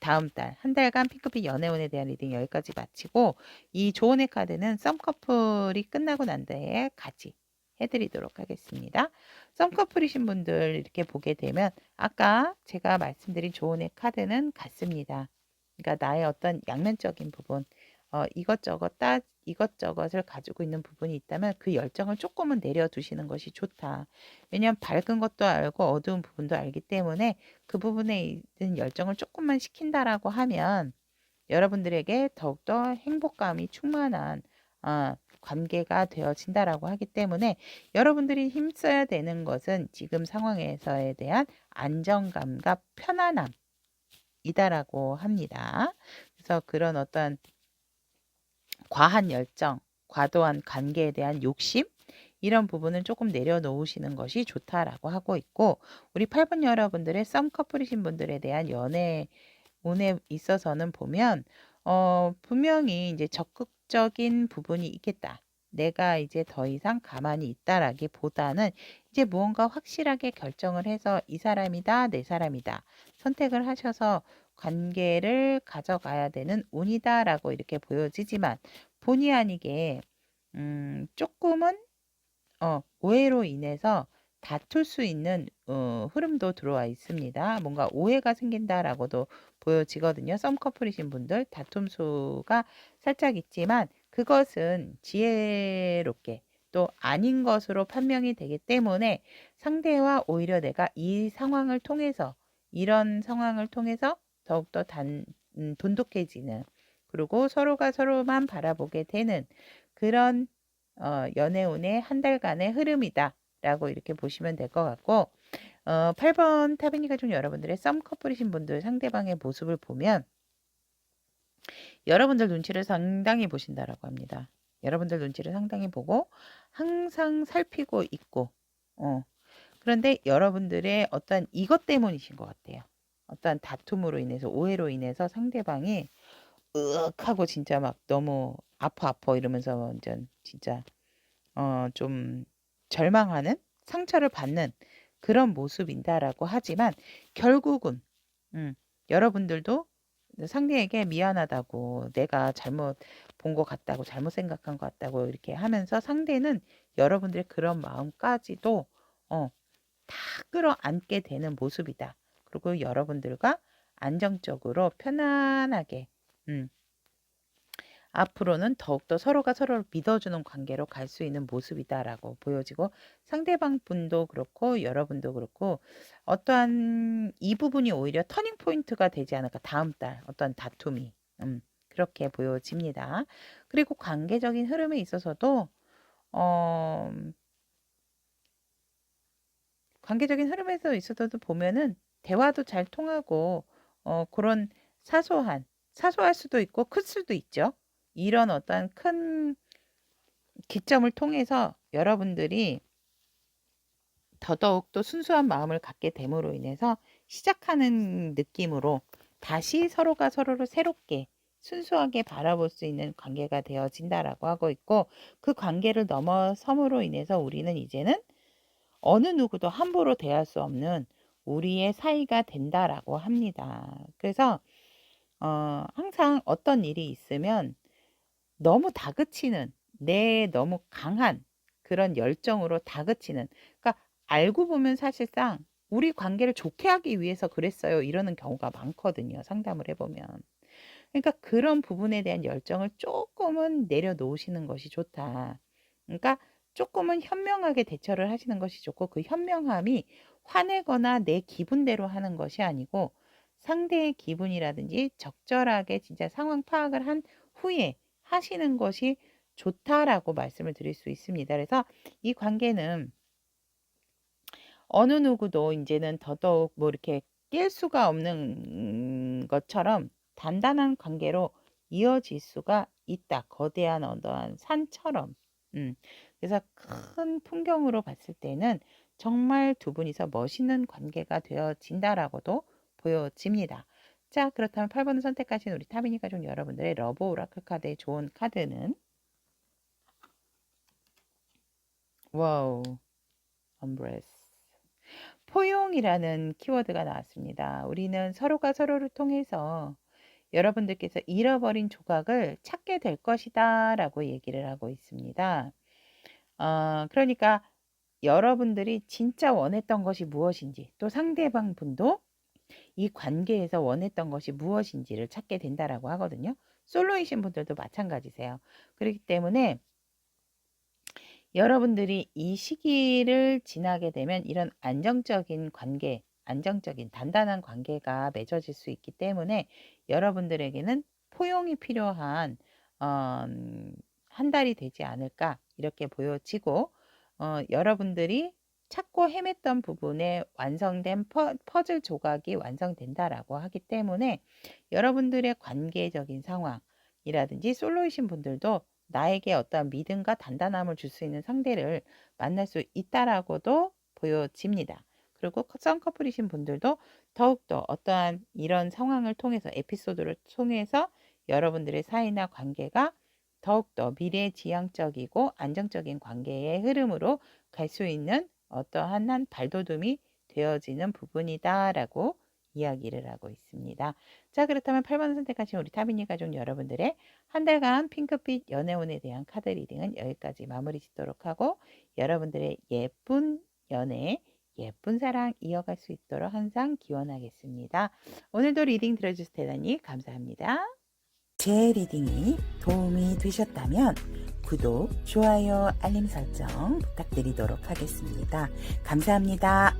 다음 달 한 달간 핑크빛 연애운에 대한 리딩 여기까지 마치고, 이 조언의 카드는 썸커플이 끝나고 난 뒤에 같이 해드리도록 하겠습니다. 썸커플이신 분들 이렇게 보게 되면 아까 제가 말씀드린 조언의 카드는 같습니다. 그러니까 나의 어떤 양면적인 부분, 이것저것을 가지고 있는 부분이 있다면 그 열정을 조금은 내려두시는 것이 좋다. 왜냐하면 밝은 것도 알고 어두운 부분도 알기 때문에 그 부분에 있는 열정을 조금만 식힌다라고 하면 여러분들에게 더욱더 행복감이 충만한 관계가 되어진다라고 하기 때문에, 여러분들이 힘써야 되는 것은 지금 상황에서에 대한 안정감과 편안함이다라고 합니다. 그래서 그런 어떤 과한 열정, 과도한 관계에 대한 욕심, 이런 부분은 조금 내려놓으시는 것이 좋다라고 하고 있고, 우리 8번 여러분들의 썸 커플이신 분들에 대한 연애 운에 있어서는 보면 분명히 이제 적극적인 부분이 있겠다. 내가 이제 더 이상 가만히 있다라기보다는 이제 무언가 확실하게 결정을 해서 이 사람이다, 내 사람이다 선택을 하셔서 관계를 가져가야 되는 운이다라고 이렇게 보여지지만, 본의 아니게 조금은 오해로 인해서 다툴 수 있는 흐름도 들어와 있습니다. 뭔가 오해가 생긴다라고도 보여지거든요. 썸 커플이신 분들 다툼수가 살짝 있지만 그것은 지혜롭게 또 아닌 것으로 판명이 되기 때문에 상대와 오히려 내가 이 상황을 통해서 이런 상황을 통해서 더욱더 돈독해지는 그리고 서로가 서로만 바라보게 되는 그런 연애운의 한 달간의 흐름이다 라고 이렇게 보시면 될 것 같고 8번 타비니 가족 여러분들의 썸 커플이신 분들 상대방의 모습을 보면 여러분들 눈치를 상당히 보신다라고 합니다. 여러분들 눈치를 상당히 보고 항상 살피고 있고 그런데 여러분들의 어떤 이것 때문이신 것 같아요. 어떤 다툼으로 인해서 오해로 인해서 상대방이 으악 하고 진짜 막 너무 아파 이러면서 완전 진짜 좀 절망하는 상처를 받는 그런 모습인다라고 하지만 결국은 여러분들도 상대에게 미안하다고 내가 잘못 본 것 같다고 잘못 생각한 것 같다고 이렇게 하면서 상대는 여러분들의 그런 마음까지도 다 끌어안게 되는 모습이다. 그리고 여러분들과 안정적으로 편안하게 앞으로는 더욱더 서로가 서로를 믿어주는 관계로 갈 수 있는 모습이다라고 보여지고 상대방 분도 그렇고 여러분도 그렇고 어떠한 이 부분이 오히려 터닝 포인트가 되지 않을까 다음 달 어떤 다툼이 그렇게 보여집니다. 그리고 관계적인 흐름에 있어서도 관계적인 흐름에서 있어서도 보면은 대화도 잘 통하고 그런 사소할 수도 있고 클 수도 있죠. 이런 어떤 큰 기점을 통해서 여러분들이 더더욱 또 순수한 마음을 갖게 됨으로 인해서 시작하는 느낌으로 다시 서로가 서로를 새롭게 순수하게 바라볼 수 있는 관계가 되어진다라고 하고 있고 그 관계를 넘어섬으로 인해서 우리는 이제는 어느 누구도 함부로 대할 수 없는 우리의 사이가 된다라고 합니다. 그래서 항상 어떤 일이 있으면 너무 다그치는 너무 강한 그런 열정으로 다그치는 그러니까 알고 보면 사실상 우리 관계를 좋게 하기 위해서 그랬어요. 이러는 경우가 많거든요. 상담을 해보면. 그러니까 그런 부분에 대한 열정을 조금은 내려놓으시는 것이 좋다. 그러니까 조금은 현명하게 대처를 하시는 것이 좋고 그 현명함이 화내거나 내 기분대로 하는 것이 아니고 상대의 기분이라든지 적절하게 진짜 상황 파악을 한 후에 하시는 것이 좋다라고 말씀을 드릴 수 있습니다. 그래서 이 관계는 어느 누구도 이제는 더더욱 뭐 이렇게 깰 수가 없는 것처럼 단단한 관계로 이어질 수가 있다. 거대한 어떠한 산처럼. 그래서 큰 풍경으로 봤을 때는 정말 두 분이서 멋있는 관계가 되어진다라고도 보여집니다. 자, 그렇다면 8번을 선택하신 우리 타비니 가족 여러분들의 러브 오라클 카드의 좋은 카드는 와우, 엄브레스. 포용이라는 키워드가 나왔습니다. 우리는 서로가 서로를 통해서 여러분들께서 잃어버린 조각을 찾게 될 것이다 라고 얘기를 하고 있습니다. 그러니까 여러분들이 진짜 원했던 것이 무엇인지 또 상대방 분도 이 관계에서 원했던 것이 무엇인지를 찾게 된다라고 하거든요. 솔로이신 분들도 마찬가지세요. 그렇기 때문에 여러분들이 이 시기를 지나게 되면 이런 안정적인 관계, 안정적인 단단한 관계가 맺어질 수 있기 때문에 여러분들에게는 포용이 필요한 한 달이 되지 않을까 이렇게 보여지고 여러분들이 찾고 헤맸던 부분에 완성된 퍼즐 조각이 완성된다라고 하기 때문에 여러분들의 관계적인 상황이라든지 솔로이신 분들도 나에게 어떠한 믿음과 단단함을 줄 수 있는 상대를 만날 수 있다라고도 보여집니다. 그리고 썸커플이신 분들도 더욱더 어떠한 이런 상황을 통해서 에피소드를 통해서 여러분들의 사이나 관계가 더욱더 미래지향적이고 안정적인 관계의 흐름으로 갈 수 있는 어떠한 한 발돋움이 되어지는 부분이다라고 이야기를 하고 있습니다. 자, 그렇다면 8번 선택하신 우리 타비니 가족 여러분들의 한 달간 핑크빛 연애운에 대한 카드 리딩은 여기까지 마무리 짓도록 하고, 여러분들의 예쁜 연애, 예쁜 사랑 이어갈 수 있도록 항상 기원하겠습니다. 오늘도 리딩 들어주셔서 대단히 감사합니다. 제 리딩이 도움이 되셨다면 구독, 좋아요, 알림 설정 부탁드리도록 하겠습니다. 감사합니다.